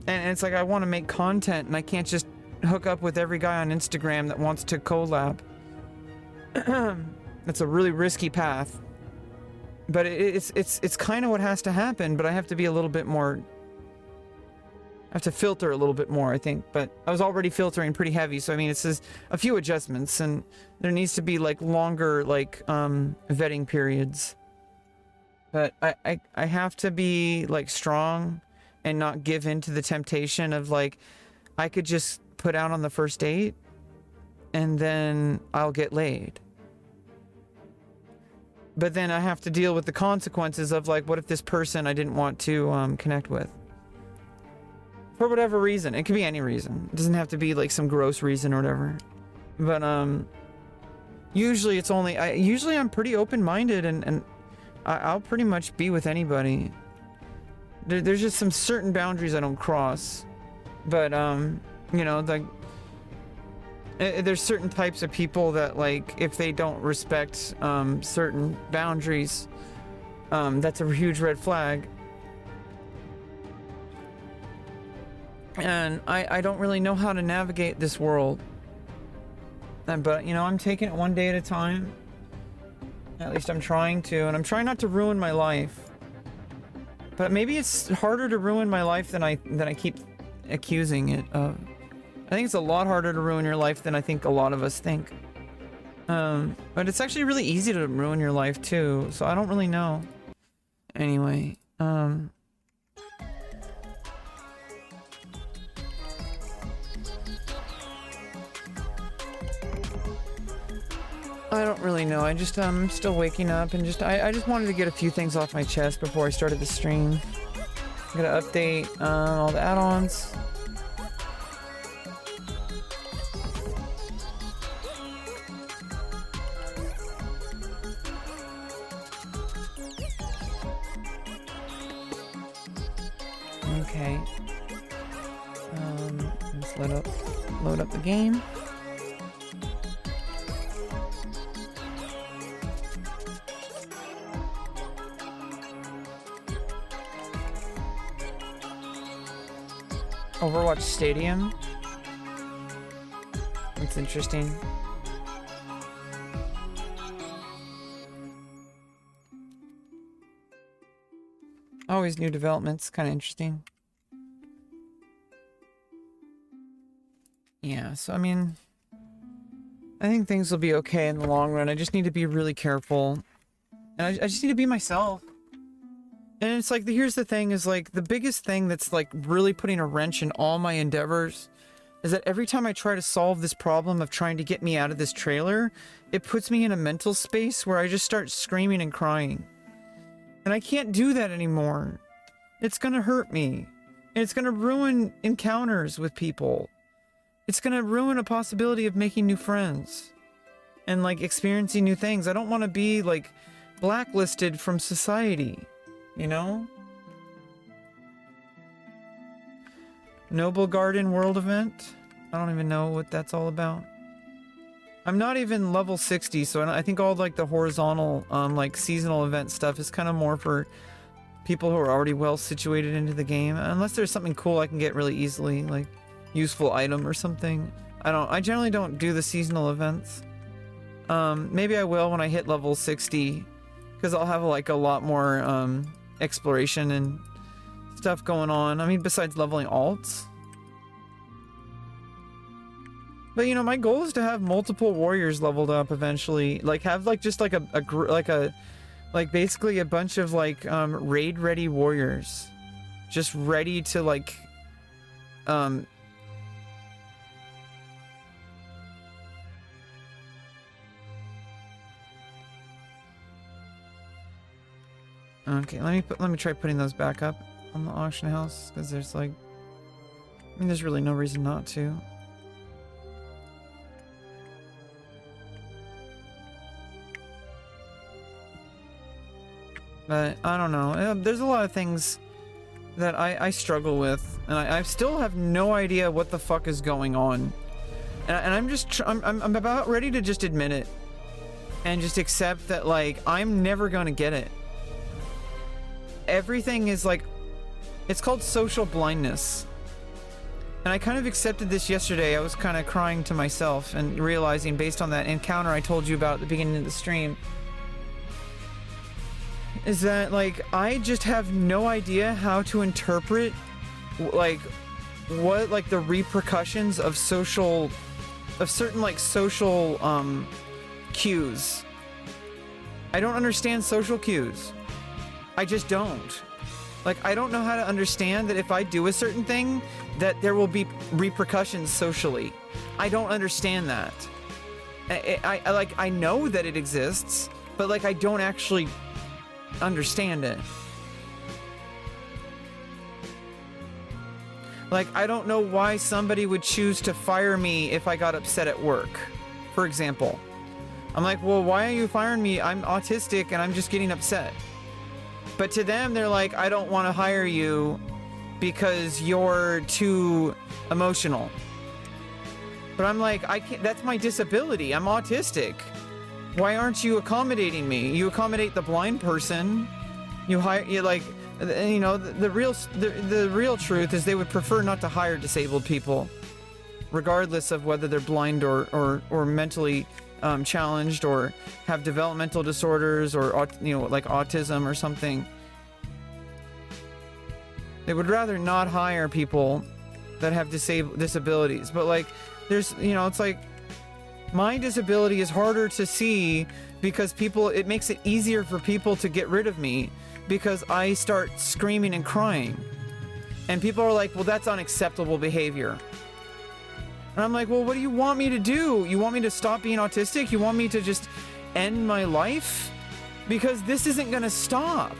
And it's like I want to make content and I can't just hook up with every guy on Instagram that wants to collab. That's a really risky path. But it's kind of what has to happen, but I have to be a little bit more, I have to filter a little bit more, I think. But I was already filtering pretty heavy, so I mean, it's just a few adjustments, and there needs to be like longer like vetting periods. But I have to be like strong and not give in to the temptation of like, I could just put out on the first date and then I'll get laid. But then I have to deal with the consequences of like, what if this person I didn't want to connect with? For whatever reason. It could be any reason. It doesn't have to be like some gross reason or whatever. But usually it's only, usually I'm pretty open-minded and I'll pretty much be with anybody. There's just some certain boundaries I don't cross. But you know, like, there's certain types of people that like, if they don't respect certain boundaries, that's a huge red flag. And I don't really know how to navigate this world. But, you know, I'm taking it one day at a time. At least I'm trying to. And I'm trying not to ruin my life. But maybe it's harder to ruin my life than I keep accusing it of. I think it's a lot harder to ruin your life than I think a lot of us think. But it's actually really easy to ruin your life too. So I don't really know. Anyway, I don't really know. I just, I'm still waking up and I just wanted to get a few things off my chest before I started the stream. I'm gonna update all the add-ons. Okay. Let's load up the game. Overwatch Stadium. That's interesting. Always new developments, kind of interesting. Yeah, so I mean, I think things will be okay in the long run. I just need to be really careful. And I just need to be myself. And it's like, here's the thing is like, the biggest thing that's like really putting a wrench in all my endeavors is that every time I try to solve this problem of trying to get me out of this trailer, it puts me in a mental space where I just start screaming and crying. And I can't do that anymore. It's gonna hurt me. And it's gonna ruin encounters with people. It's gonna ruin a possibility of making new friends. And like experiencing new things. I don't want to be like blacklisted from society. You know? Noble Garden World Event? I don't even know what that's all about. I'm not even level 60, so I think all like the horizontal like seasonal event stuff is kind of more for people who are already well situated into the game. Unless there's something cool I can get really easily, like useful item or something. I generally don't do the seasonal events. Maybe I will when I hit level 60, because I'll have like a lot more exploration and stuff going on. I mean, besides leveling alts. But you know, my goal is to have multiple warriors leveled up eventually. Like have like just like like basically a bunch of like raid ready warriors, just ready to like Okay, let me try putting those back up on the auction house, because there's like, I mean, there's really no reason not to. But I don't know. There's a lot of things that I struggle with, and I still have no idea what the fuck is going on. And I'm just I'm about ready to just admit it, and just accept that like I'm never gonna get it. Everything is like, it's called social blindness. And I kind of accepted this yesterday. I was kind of crying to myself and realizing, based on that encounter I told you about at the beginning of the stream, is that like I just have no idea how to interpret like what like the repercussions of certain like social cues. I don't understand social cues. I just don't. Like, I don't know how to understand that if I do a certain thing, that there will be repercussions socially. I don't understand that. I know that it exists, but like I don't actually understand it. Like, I don't know why somebody would choose to fire me if I got upset at work, for example. I'm like, well, why are you firing me? I'm autistic and I'm just getting upset. But to them, they're like, I don't want to hire you because you're too emotional. But I'm like, I can't, that's my disability. I'm autistic. Why aren't you accommodating me? You accommodate the blind person. You hire, you like, you know, the real truth is they would prefer not to hire disabled people, regardless of whether they're blind or mentally challenged or have developmental disorders or, you know, like autism or something. They would rather not hire people that have disabilities. But like, there's, you know, it's like my disability is harder to see because people, it makes it easier for people to get rid of me because I start screaming and crying. And people are like, well, that's unacceptable behavior. And I'm like, well, what do you want me to do? You want me to stop being autistic? You want me to just end my life? Because this isn't going to stop.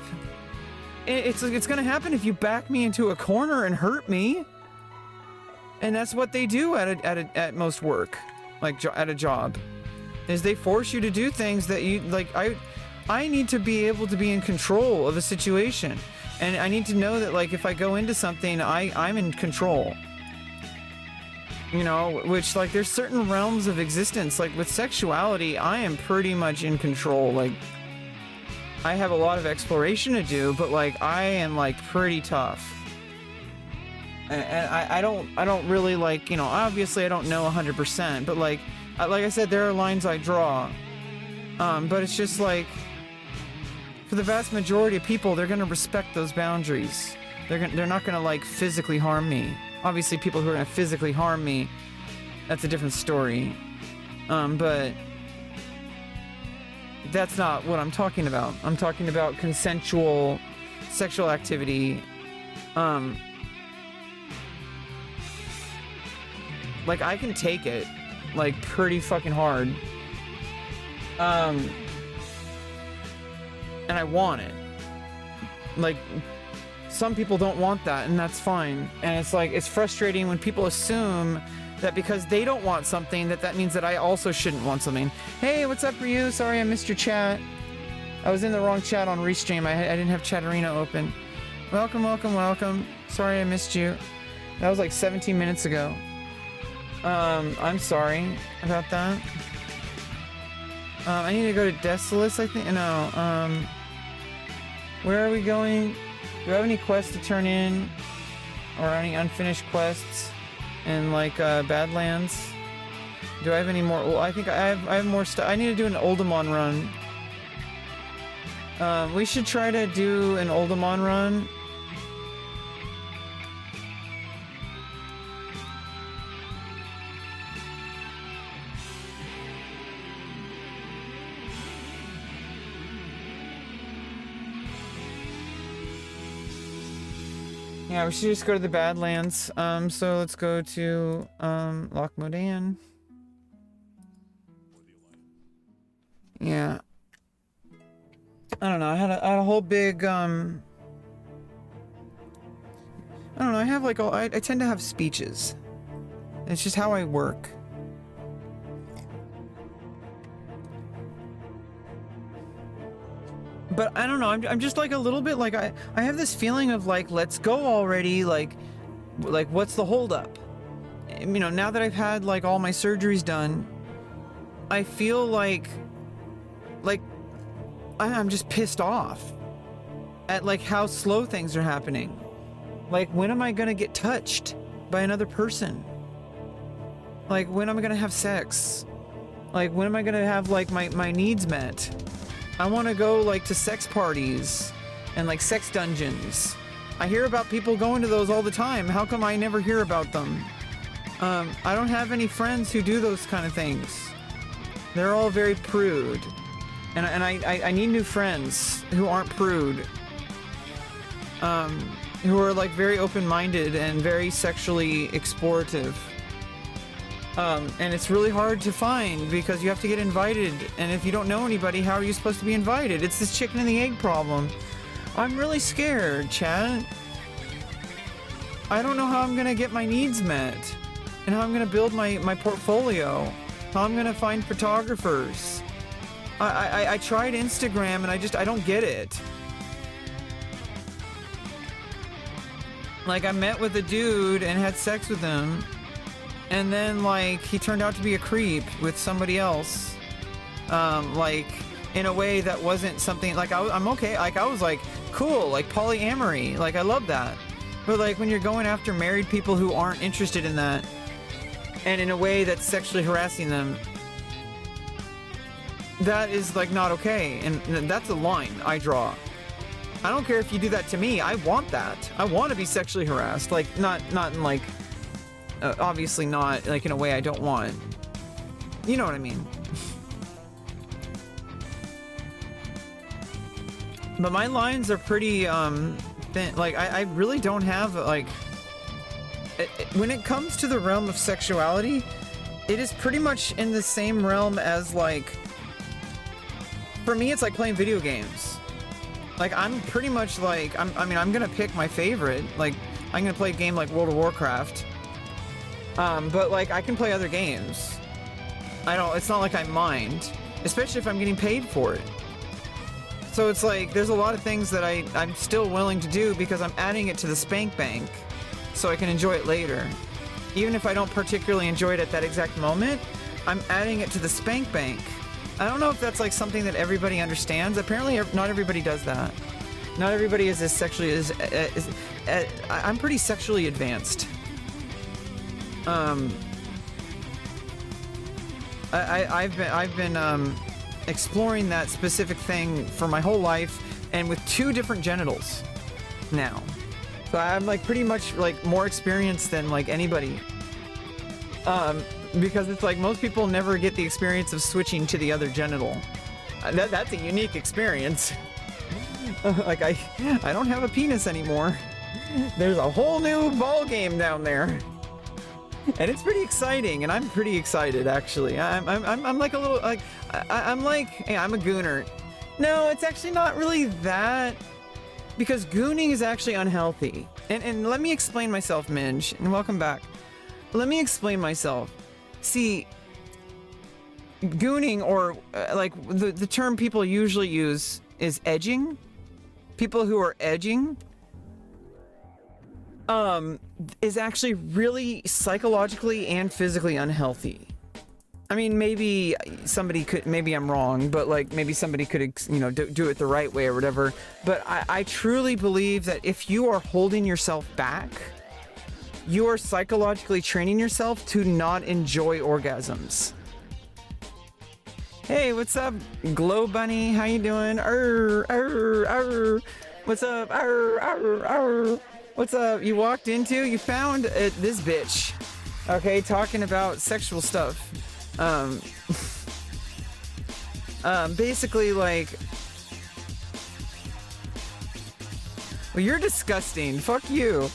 It's going to happen if you back me into a corner and hurt me. And that's what they do at most work, like at a job, is they force you to do things that you, like, I need to be able to be in control of a situation. And I need to know that, like, if I go into something, I'm in control. You know, which, like, there's certain realms of existence, like with sexuality, I am pretty much in control. Like, I have a lot of exploration to do, but like, I am like pretty tough. And I don't really, like, you know, obviously I don't know 100%, but like I said, there are lines I draw. But it's just like, for the vast majority of people, they're gonna respect those boundaries. They're not gonna like physically harm me. Obviously, people who are gonna physically harm me, that's a different story. But that's not what I'm talking about. I'm talking about consensual sexual activity. Like, I can take it, like, pretty fucking hard. And I want it. Like, some people don't want that, and that's fine. And it's like, it's frustrating when people assume that because they don't want something, that means that I also shouldn't want something. Hey, what's up for you? Sorry I missed your chat. I was in the wrong chat on Restream. I didn't have Chatterina open. Welcome, welcome, welcome. Sorry I missed you. That was like 17 minutes ago. I'm sorry about that. I need to go to Desolus, I think. No, where are we going? Do I have any quests to turn in? Or any unfinished quests in, like, Badlands? Do I have any more? Well, I think I have more stuff. I need to do an Oldemon run. We should try to do an Oldemon run. Yeah, we should just go to the Badlands. So let's go to Loch Modan. Yeah. I don't know. I had a whole big I don't know. I have like I tend to have speeches. It's just how I work. But I don't know, I'm just like a little bit like, I have this feeling of like, let's go already, like what's the holdup? You know, now that I've had like all my surgeries done, I feel like I'm just pissed off at like how slow things are happening. Like, when am I gonna get touched by another person? Like, when am I gonna have sex? Like, when am I gonna have like my needs met? I want to go like to sex parties and like sex dungeons. I hear about people going to those all the time. How come I never hear about them? I don't have any friends who do those kind of things. They're all very prude. And I need new friends who aren't prude. who are like very open-minded and very sexually explorative. And it's really hard to find because you have to get invited, and if you don't know anybody, how are you supposed to be invited? It's this chicken and the egg problem. I'm really scared, Chad. I don't know how I'm gonna get my needs met, and how I'm gonna build my portfolio, how I'm gonna find photographers. I tried Instagram and I don't get it. Like, I met with a dude and had sex with him, and then like he turned out to be a creep with somebody else, like in a way that wasn't something like I'm okay. Like I was like, cool, like polyamory, like I love that. But like when you're going after married people who aren't interested in that, and in a way that's sexually harassing them, that is like not okay, and that's a line I draw. I don't care if you do that to me. I want that. I want to be sexually harassed. Like not in like, obviously not like in a way I don't want. You know what I mean? But my lines are pretty thin. Like I really don't have like. When it comes to the realm of sexuality, it is pretty much in the same realm as like. For me, it's like playing video games. Like I'm pretty much like I'm gonna pick my favorite. Like I'm gonna play a game like World of Warcraft. But like I can play other games. It's not like I mind, especially if I'm getting paid for it. So it's like there's a lot of things that I'm still willing to do because I'm adding it to the spank bank, so I can enjoy it later. Even if I don't particularly enjoy it at that exact moment, I'm adding it to the spank bank. I don't know if that's like something that everybody understands. Apparently not everybody does that. Not everybody is as sexually I'm pretty sexually advanced. I've been exploring that specific thing for my whole life, and with 2 different genitals now. So I'm like pretty much like more experienced than like anybody. Because it's like most people never get the experience of switching to the other genital. That's a unique experience. Like I don't have a penis anymore. There's a whole new ball game down there, and it's pretty exciting. And I'm pretty excited actually. I'm like a little like I'm like, hey, I'm a gooner. No, it's actually not really that, because gooning is actually unhealthy. And let me explain myself, Minge, and welcome back. Let me explain myself. See, gooning, or like the term people usually use is edging. People who are edging is actually really psychologically and physically unhealthy. I mean, maybe somebody could, maybe I'm wrong, but like maybe somebody could, you know, do it the right way or whatever. But I truly believe that if you are holding yourself back, you are psychologically training yourself to not enjoy orgasms. Hey, what's up, Glow Bunny? How you doing? What's up? What's up? You walked into, you found this bitch, okay, talking about sexual stuff. Basically, like, well, you're disgusting. Fuck you.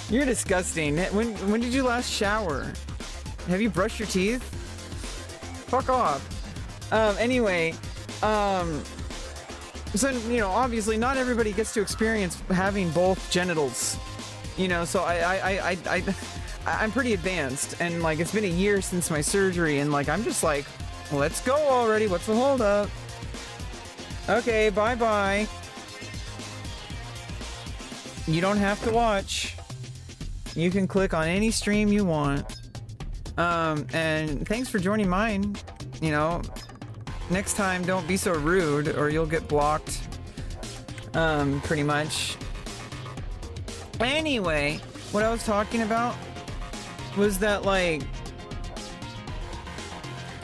You're disgusting. When did you last shower? Have you brushed your teeth? Fuck off. Anyway, so, you know, obviously not everybody gets to experience having both genitals, you know, so I'm pretty advanced, and like it's been a year since my surgery, and like I'm just like, let's go already. What's the hold up? Okay, bye. You don't have to watch. You can click on any stream you want. And thanks for joining mine. You know, next time don't be so rude or you'll get blocked. Pretty much. Anyway, what I was talking about was that, like,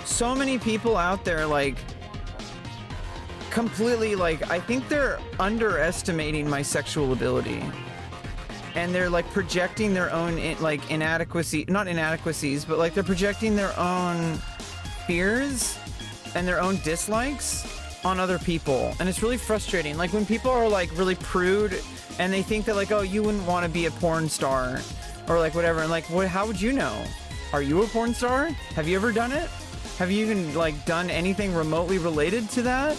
so many people out there, like, completely, like, I think they're underestimating my sexual ability. And they're like projecting their own like not inadequacies, but like they're projecting their own fears and their own dislikes on other people, and it's really frustrating. Like when people are like really prude and they think that like, oh, you wouldn't want to be a porn star or like whatever, and like, what, how would you know? Are you a porn star? Have you ever done it? Have you even like done anything remotely related to that?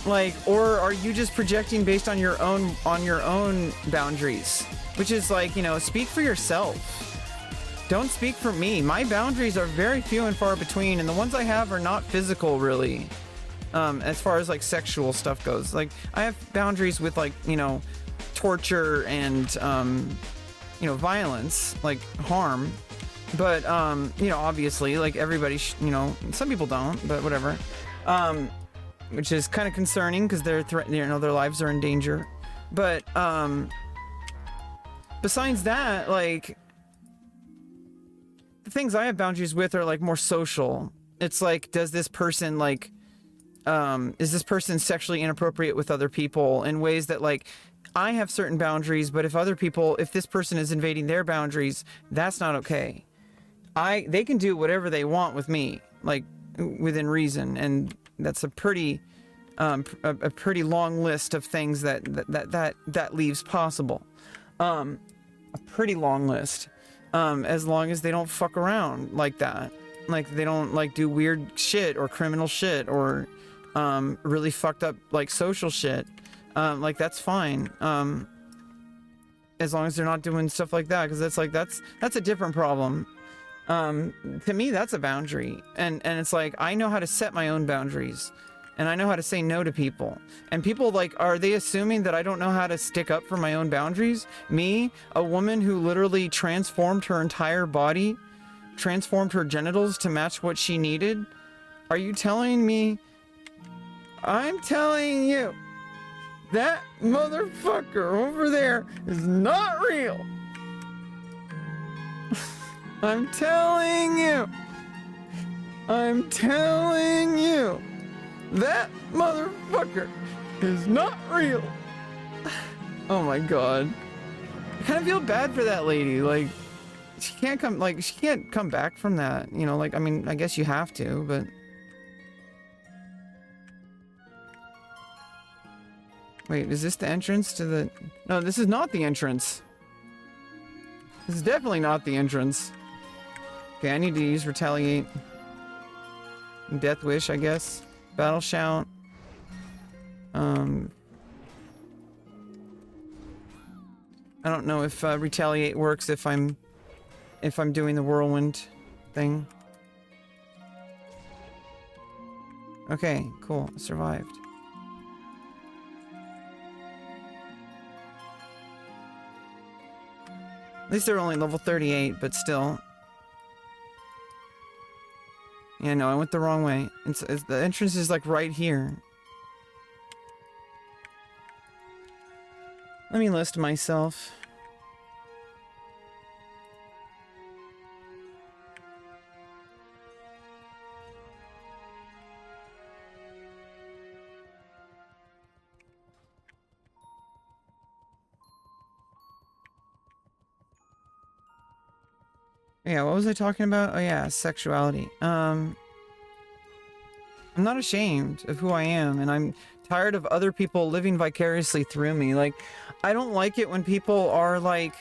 Like, or are you just projecting based on your own boundaries? Which is like, you know, speak for yourself. Don't speak for me. My boundaries are very few and far between, and the ones I have are not physical, really. As far as like sexual stuff goes, like I have boundaries with like, you know, torture and you know, violence, like harm. But you know, obviously, like everybody, you know, some people don't, but whatever. Which is kind of concerning because they're you know, their lives are in danger. But besides that, like the things I have boundaries with are like more social. It's like, does this person like is this person sexually inappropriate with other people in ways that like I have certain boundaries, but if other people, if this person is invading their boundaries, that's not okay. They can do whatever they want with me, like within reason, and that's a pretty long list of things that leaves possible. A pretty long list, as long as they don't fuck around like that, like they don't like do weird shit or criminal shit or really fucked up like social shit. Like that's fine. As long as they're not doing stuff like that, because that's a different problem. To me, that's a boundary, and it's like I know how to set my own boundaries, and I know how to say no to people. And people like, are they assuming that I don't know how to stick up for my own boundaries? Me, a woman who literally transformed her entire body, transformed her genitals to match what she needed? Are you telling me? I'm telling you, that motherfucker over there is not real. I'm telling you, that motherfucker is not real. Oh my god. I kind of feel bad for that lady. Like, she can't come back from that. You know, like, I mean, I guess you have to, but... Wait, is this the entrance to the... No, this is not the entrance. This is definitely not the entrance. Okay, I need to use Retaliate. Death Wish, I guess. Battle Shout. I don't know if Retaliate works if I'm doing the whirlwind thing. Okay, cool. Survived. At least they're only level 38, but still. Yeah, no, I went the wrong way. The entrance is like right here. Let me list myself. Yeah, what was I talking about? Oh yeah, sexuality. I'm not ashamed of who I am, and I'm tired of other people living vicariously through me. Like, I don't like it when people are like,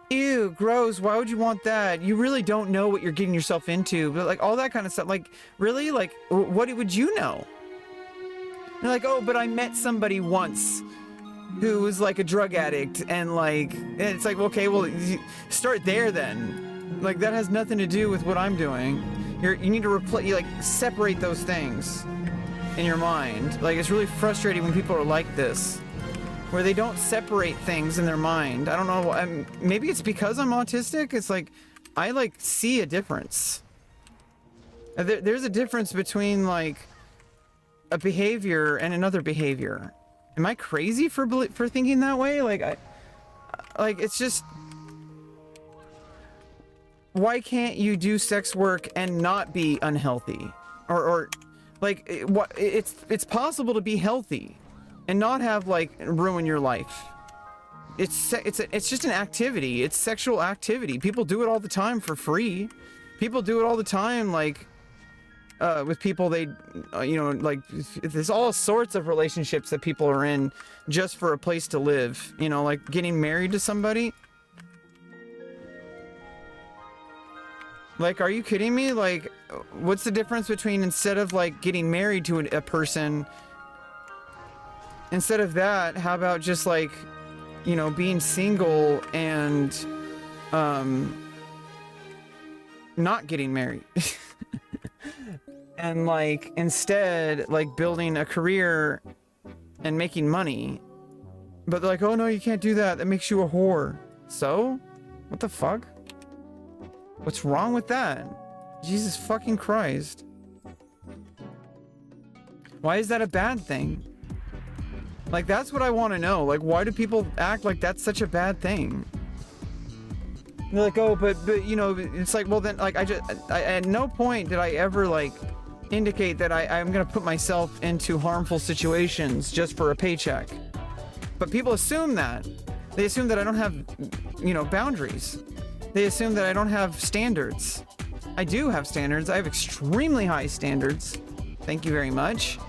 ew, gross, why would you want that? You really don't know what you're getting yourself into. But like, all that kind of stuff. Like, really? Like, what would you know? They're like, oh, but I met somebody once who was like a drug addict, and like, it's like, okay, well, start there then. Like, that has nothing to do with what I'm doing. You need to separate those things in your mind. Like, it's really frustrating when people are like this, where they don't separate things in their mind. I don't know, maybe it's because I'm autistic. It's like, I like see a difference. There's a difference between like a behavior and another behavior. Am I crazy for thinking that way? Like, it's just... Why can't you do sex work and not be unhealthy? Or like, it's possible to be healthy and not have like ruin your life. It's just an activity. It's sexual activity. People do it all the time for free. People do it all the time, like, with people they, you know, like there's all sorts of relationships that people are in just for a place to live. You know, like getting married to somebody. Like, are you kidding me? Like, what's the difference between instead of like getting married to a person, instead of that, how about just like, you know, being single and not getting married? And like instead like building a career and making money. But they're like, oh no, you can't do that. That makes you a whore. So? What the fuck? What's wrong with that? Jesus fucking Christ. Why is that a bad thing? Like, that's what I want to know. Like, why do people act like that's such a bad thing? They're like, oh, but you know, it's like, well then, like, I at no point did I ever, like, indicate that I'm gonna put myself into harmful situations just for a paycheck. But people assume that. They assume that I don't have, you know, boundaries. They assume that I don't have standards. I do have standards. I have extremely high standards. Thank you very much.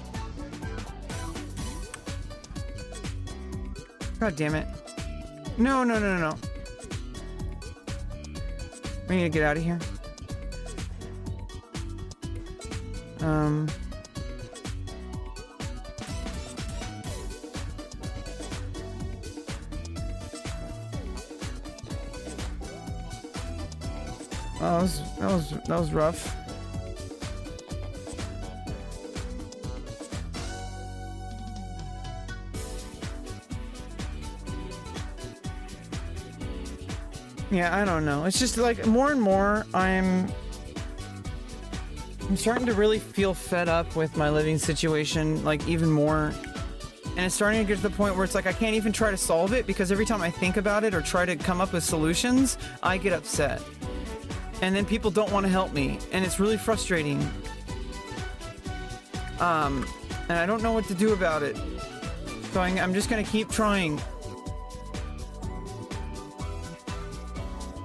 God damn it. No, no, no, no, no. We need to get out of here. Oh, that was rough. Yeah, I don't know. It's just like more and more I'm starting to really feel fed up with my living situation, like even more. And it's starting to get to the point where it's like I can't even try to solve it because every time I think about it or try to come up with solutions, I get upset. And then people don't want to help me, and it's really frustrating. And I don't know what to do about it. So I'm just gonna keep trying.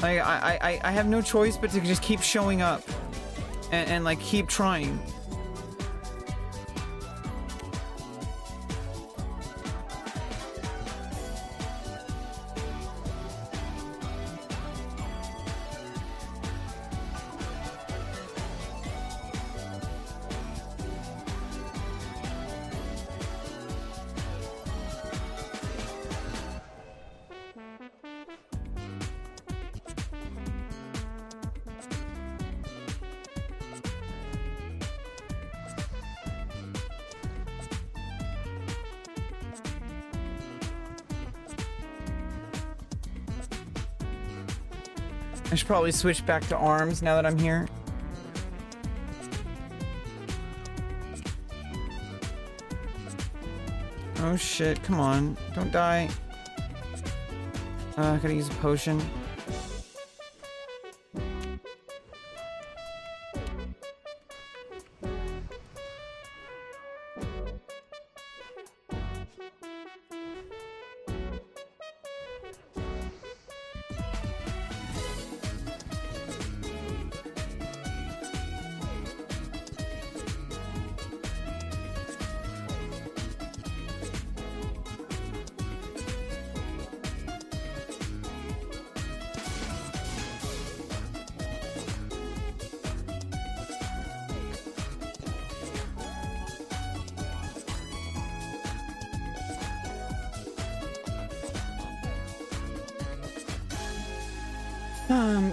I have no choice but to just keep showing up and like keep trying. I should probably switch back to arms now that I'm here. Oh shit, come on. Don't die. I gotta use a potion.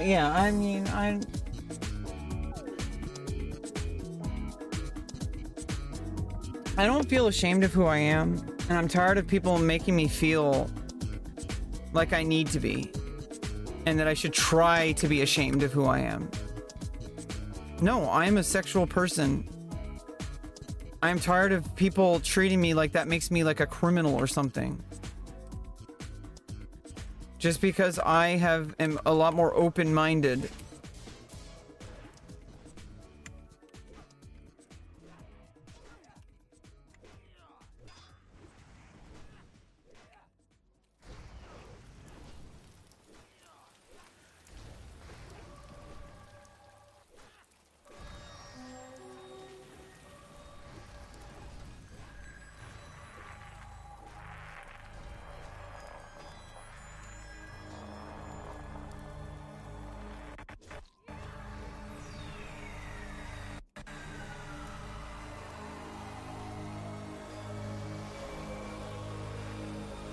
Yeah, I mean, I don't feel ashamed of who I am, and I'm tired of people making me feel like I need to be, and that I should try to be ashamed of who I am. No, I'm a sexual person. I'm tired of people treating me like that makes me like a criminal or something. Just because I am a lot more open-minded.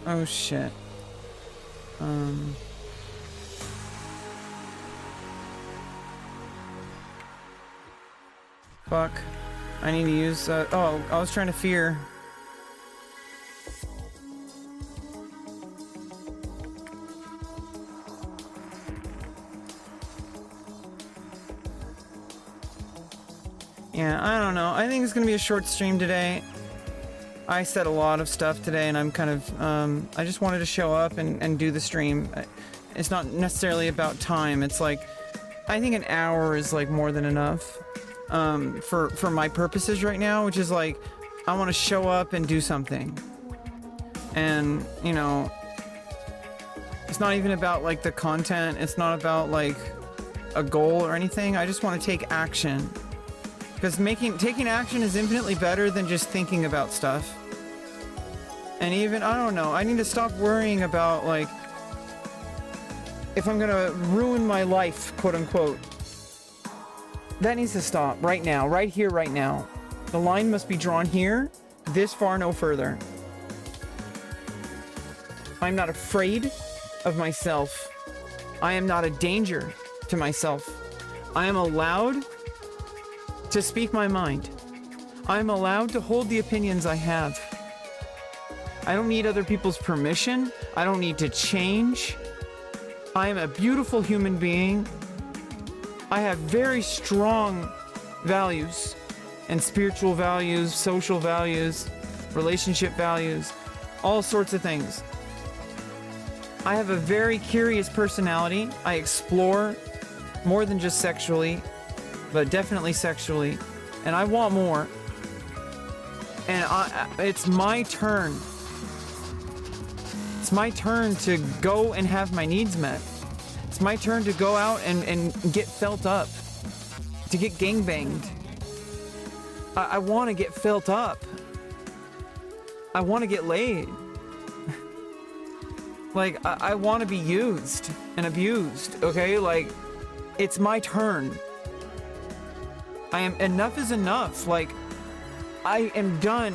Oh shit. Fuck. I need to use, oh, I was trying to fear. Yeah, I don't know. I think it's gonna be a short stream today. I said a lot of stuff today, and I'm kind of, I just wanted to show up and do the stream. It's not necessarily about time. It's like, I think an hour is like more than enough. For my purposes right now, which is like, I want to show up and do something. And, you know, it's not even about like the content. It's not about like a goal or anything. I just want to take action. Because taking action is infinitely better than just thinking about stuff. And even, I don't know, I need to stop worrying about like, if I'm gonna ruin my life, quote unquote. That needs to stop right now, right here, right now. The line must be drawn here, this far, no further. I'm not afraid of myself. I am not a danger to myself. I am allowed to speak my mind. I am allowed to hold the opinions I have. I don't need other people's permission. I don't need to change. I am a beautiful human being. I have very strong values and spiritual values, social values, relationship values, all sorts of things. I have a very curious personality. I explore more than just sexually, but definitely sexually, and I want more. And it's my turn. It's my turn to go and have my needs met. It's my turn to go out and get felt up, to get gangbanged. I want to get felt up. I want to get laid. Like, I want to be used and abused, okay? Like, it's my turn. Enough is enough. Like, I am done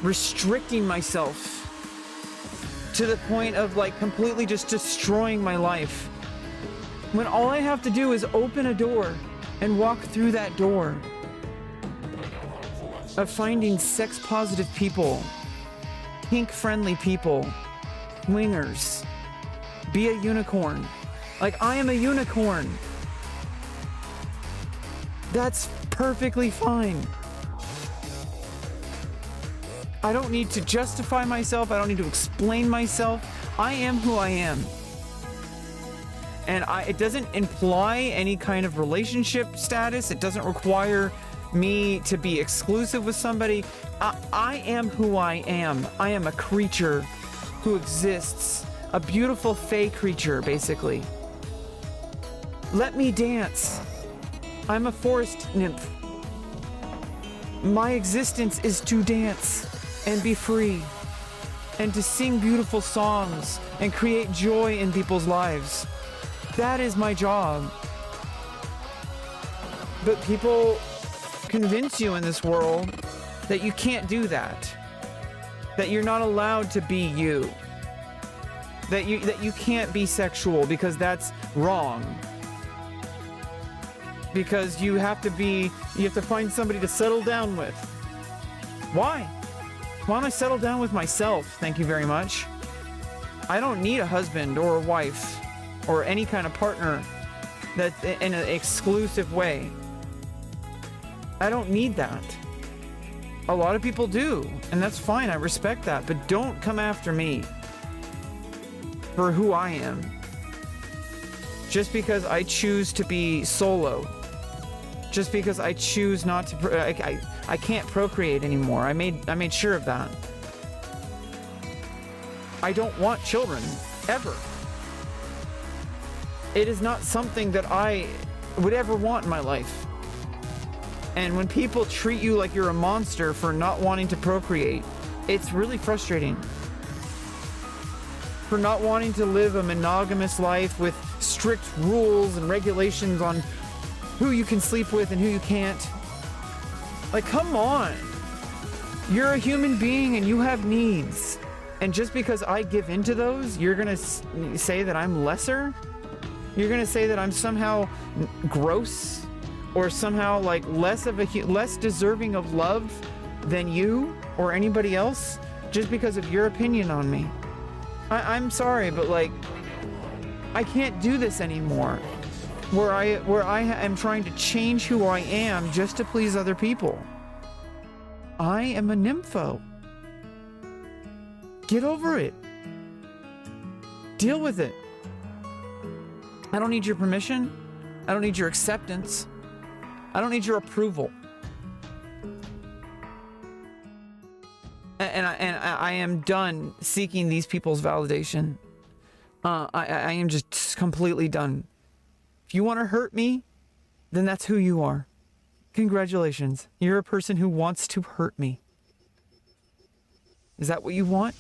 restricting myself to the point of, like, completely just destroying my life. When all I have to do is open a door and walk through that door of finding sex-positive people, kink-friendly people, wingers, be a unicorn. Like, I am a unicorn. That's perfectly fine. I don't need to justify myself. I don't need to explain myself. I am who I am. And it doesn't imply any kind of relationship status. It doesn't require me to be exclusive with somebody. I am who I am. I am a creature who exists. A beautiful fey creature, basically. Let me dance. I'm a forest nymph. My existence is to dance and be free and to sing beautiful songs and create joy in people's lives. That is my job. But people convince you in this world that you can't do that. That you're not allowed to be you. That you can't be sexual because that's wrong. Because you have to find somebody to settle down with. Why? Why don't I settle down with myself? Thank you very much. I don't need a husband or a wife or any kind of partner that's in an exclusive way. I don't need that. A lot of people do, and that's fine. I respect that, but don't come after me for who I am. Just because I choose to be solo. Just because I choose not to, I can't procreate anymore. I made sure of that. I don't want children, ever. It is not something that I would ever want in my life. And when people treat you like you're a monster for not wanting to procreate, it's really frustrating. For not wanting to live a monogamous life with strict rules and regulations on who you can sleep with and who you can't. Like, come on. You're a human being and you have needs. And just because I give into those, you're gonna say that I'm lesser? You're gonna say that I'm somehow gross, or somehow like less deserving of love than you or anybody else, just because of your opinion on me? I'm sorry, but like, I can't do this anymore. Where I am trying to change who I am just to please other people. I am a nympho. Get over it. Deal with it. I don't need your permission. I don't need your acceptance. I don't need your approval. And I am done seeking these people's validation. I am just completely done. If you want to hurt me, then that's who you are. Congratulations. You're a person who wants to hurt me. Is that what you want?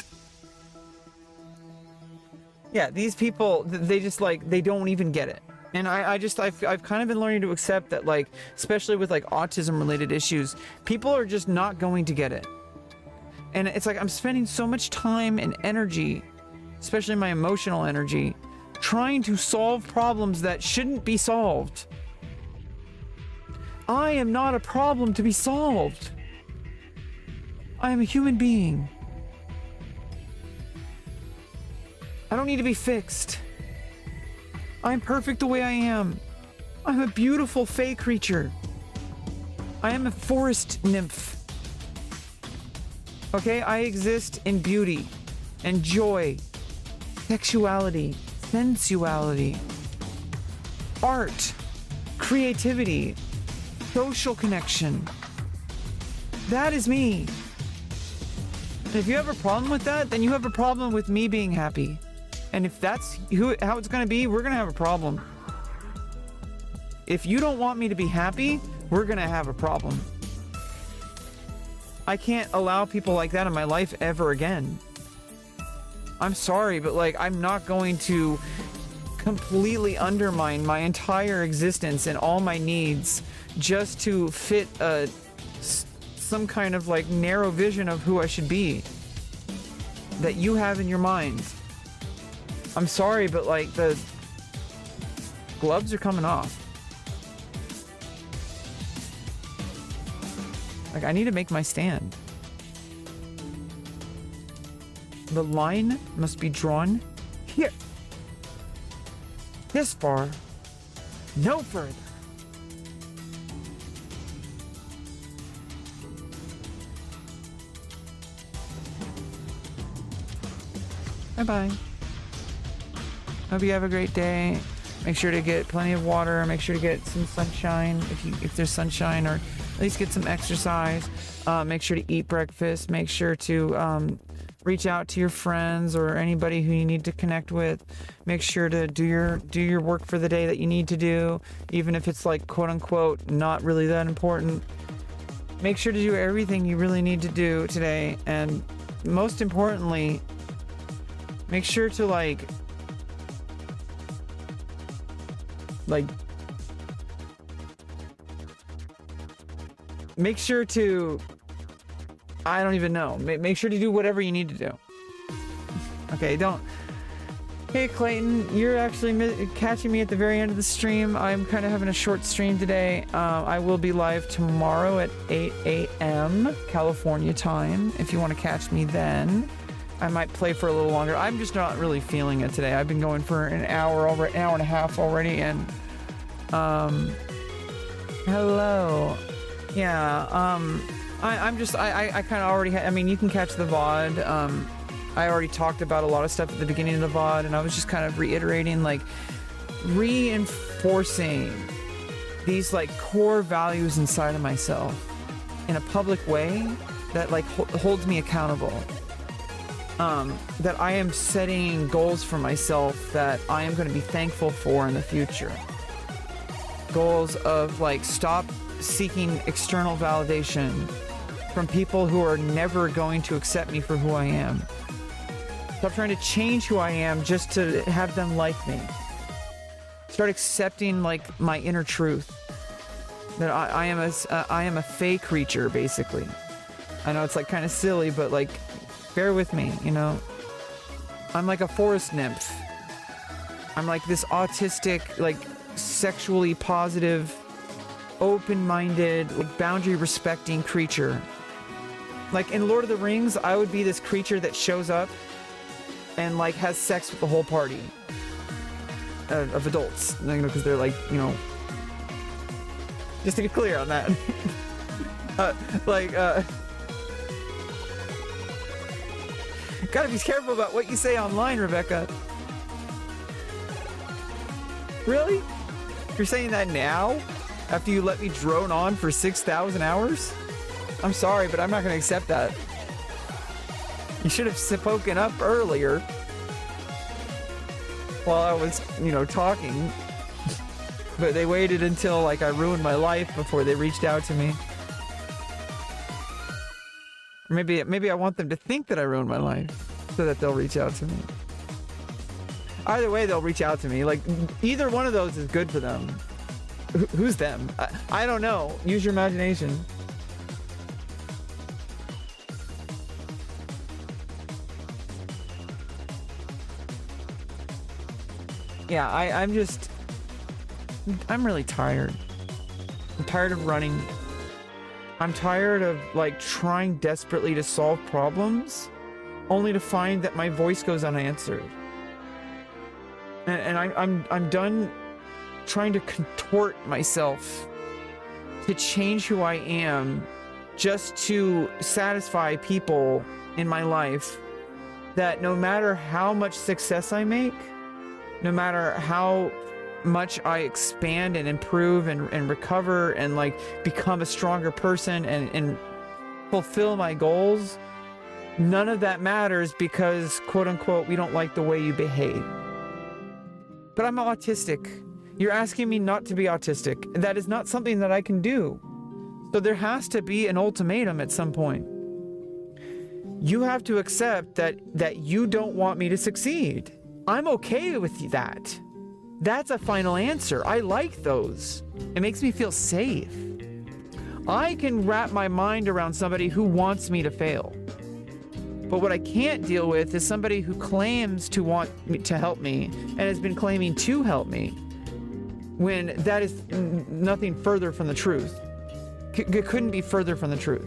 Yeah, these people, they just like, they don't even get it. And I've kind of been learning to accept that, like, especially with like autism related issues, people are just not going to get it. And it's like, I'm spending so much time and energy, especially my emotional energy, trying to solve problems that shouldn't be solved. I am not a problem to be solved. I am a human being. I don't need to be fixed. I'm perfect the way I am. I'm a beautiful fey creature. I am a forest nymph. Okay, I exist in beauty and joy, sexuality, sensuality, art, creativity, social connection. That is me. And if you have a problem with that, then you have a problem with me being happy. And if that's how it's going to be, we're going to have a problem. If you don't want me to be happy, we're going to have a problem. I can't allow people like that in my life ever again. I'm sorry, but like, I'm not going to completely undermine my entire existence and all my needs just to fit some kind of like narrow vision of who I should be that you have in your mind. I'm sorry, but like, the gloves are coming off. Like, I need to make my stand. The line must be drawn here. This far. No further. Bye-bye. Hope you have a great day. Make sure to get plenty of water. Make sure to get some sunshine if there's sunshine, or at least get some exercise. Make sure to eat breakfast. Make sure to reach out to your friends or anybody who you need to connect with. Make sure to do your work for the day that you need to do, even if it's like quote unquote not really that important. Make sure to do everything you really need to do today, and most importantly, make sure to like make sure to, I don't even know. Make sure to do whatever you need to do. Okay, don't. Hey, Clayton, you're actually catching me at the very end of the stream. I'm kind of having a short stream today. I will be live tomorrow at 8 a.m. California time. If you want to catch me then. I might play for a little longer. I'm just not really feeling it today. I've been going for an hour and a half already, and hello. Yeah, I kind of already I mean, you can catch the VOD. I already talked about a lot of stuff at the beginning of the VOD, and I was just kind of reiterating, like, reinforcing these, like, core values inside of myself in a public way that, like, holds me accountable. That I am setting goals for myself that I am going to be thankful for in the future. Goals of, like, stop seeking external validation from people who are never going to accept me for who I am. Stop trying to change who I am just to have them like me. Start accepting, like, my inner truth. That I am a fey creature, basically. I know it's, like, kind of silly, but, like, bear with me, you know? I'm like a forest nymph. I'm like this autistic, like sexually positive, open-minded, like, boundary-respecting creature. Like in Lord of the Rings, I would be this creature that shows up and like has sex with the whole party of adults, you know, because they're like, you know, just to be clear on that. Gotta be careful about what you say online, Rebecca. Really? You're saying that now? After you let me drone on for 6,000 hours? I'm sorry, but I'm not gonna accept that. You should have spoken up earlier. While I was, you know, talking. But they waited until, like, I ruined my life before they reached out to me. Or maybe I want them to think that I ruined my life so that they'll reach out to me. Either way, they'll reach out to me. Like, either one of those is good for them. Who's them? I don't know. Use your imagination. Yeah, I'm really tired. I'm tired of running. I'm tired of, like, trying desperately to solve problems only to find that my voice goes unanswered. And I'm done trying to contort myself to change who I am just to satisfy people in my life that no matter how much success I make, no matter how much I expand and improve and recover and like become a stronger person and fulfill my goals, none of that matters because, quote unquote, we don't like the way you behave. But I'm autistic. You're asking me not to be autistic. That is not something that I can do. So there has to be an ultimatum at some point. You have to accept that you don't want me to succeed. I'm okay with that. That's a final answer. I like those. It makes me feel safe. I can wrap my mind around somebody who wants me to fail. But what I can't deal with is somebody who claims to want me to help me and has been claiming to help me when that is nothing further from the truth. It couldn't be further from the truth.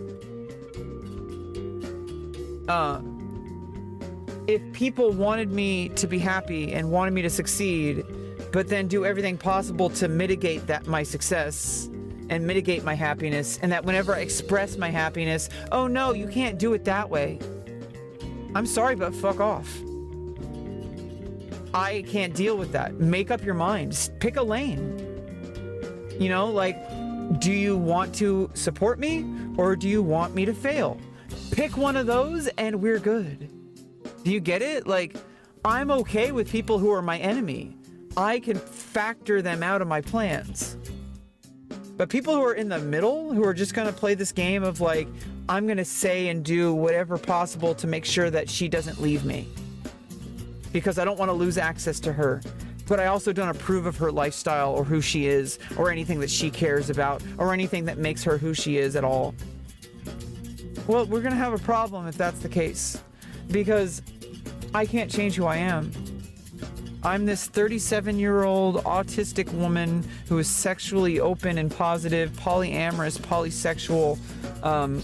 If people wanted me to be happy and wanted me to succeed, but then do everything possible to mitigate my success and mitigate my happiness, and that whenever I express my happiness, oh no, you can't do it that way. I'm sorry, but fuck off. I can't deal with that. Make up your mind. Just pick a lane. You know, like, do you want to support me or do you want me to fail? Pick one of those and we're good. Do you get it? Like, I'm okay with people who are my enemy. I can factor them out of my plans. But people who are in the middle, who are just gonna play this game of like, I'm gonna say and do whatever possible to make sure that she doesn't leave me. Because I don't want to lose access to her. But I also don't approve of her lifestyle or who she is or anything that she cares about or anything that makes her who she is at all. Well, we're gonna have a problem if that's the case. Because I can't change who I am. I'm this 37-year-old autistic woman who is sexually open and positive, polyamorous, polysexual,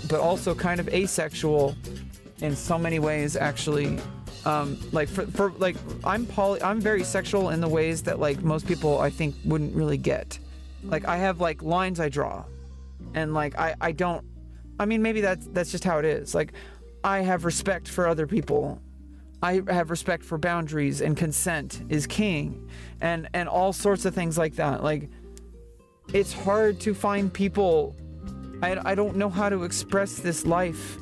but also kind of asexual in so many ways, actually. Like I'm very sexual in the ways that like most people I think wouldn't really get. Like I have like lines I draw, and like I don't. I mean, maybe that's just how it is. Like I have respect for other people. I have respect for boundaries, and consent is king, and all sorts of things like that. Like, it's hard to find people. I don't know how to express this life.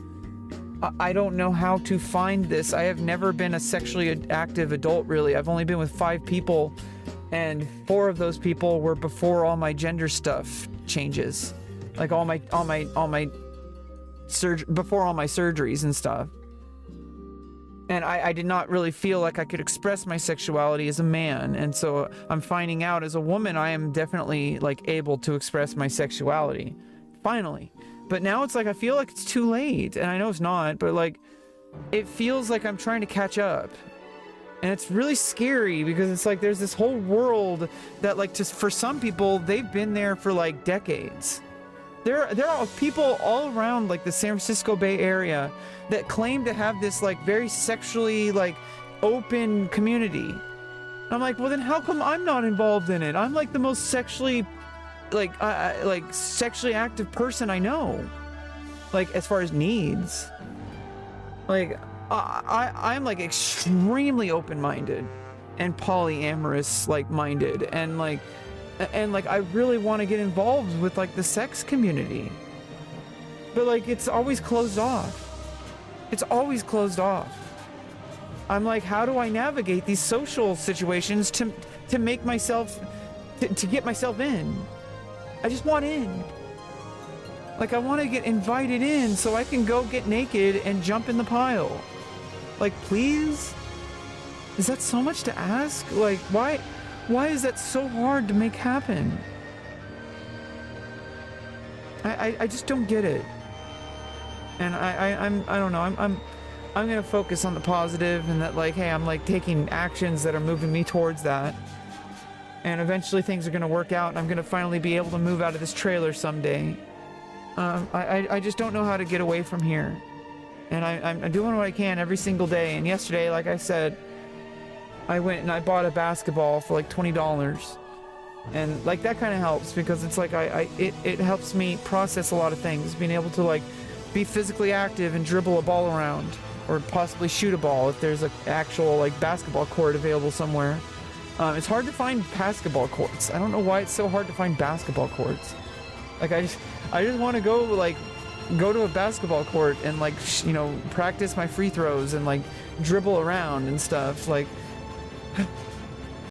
I don't know how to find this. I have never been a sexually active adult, really. I've only been with 5 people, and 4 of those people were before all my gender stuff changes, like before all my surgeries and stuff. And I did not really feel like I could express my sexuality as a man. And so I'm finding out as a woman, I am definitely like able to express my sexuality. Finally. But now it's like, I feel like it's too late. And I know it's not, but like, it feels like I'm trying to catch up. And it's really scary because it's like there's this whole world that, like, just for some people, they've been there for like decades. There are people all around like the San Francisco Bay Area that claim to have this like very sexually like open community. I'm like, well then how come I'm not involved in it? I'm like the most sexually like sexually active person I know. Like as far as needs. Like I'm like extremely open-minded and polyamorous like minded and like I really want to get involved with like the sex community. But like it's always closed off. It's always closed off. I'm like, how do I navigate these social situations to make myself to get myself in? I just want in. Like I want to get invited in so I can go get naked and jump in the pile. Like please? Is that so much to ask? Like why is that so hard to make happen? I just don't get it. And I don't know. I'm gonna focus on the positive and that like, hey, I'm like taking actions that are moving me towards that. And eventually things are gonna work out and I'm gonna finally be able to move out of this trailer someday. I just don't know how to get away from here. And I'm doing what I can every single day. And yesterday, like I said, I went and I bought a basketball for like $20. And like that kind of helps because it's like it helps me process a lot of things, being able to like be physically active and dribble a ball around or possibly shoot a ball if there's an actual like basketball court available somewhere. It's hard to find basketball courts. I don't know why it's so hard to find basketball courts. Like I just want to go to a basketball court and like practice my free throws and like dribble around and stuff like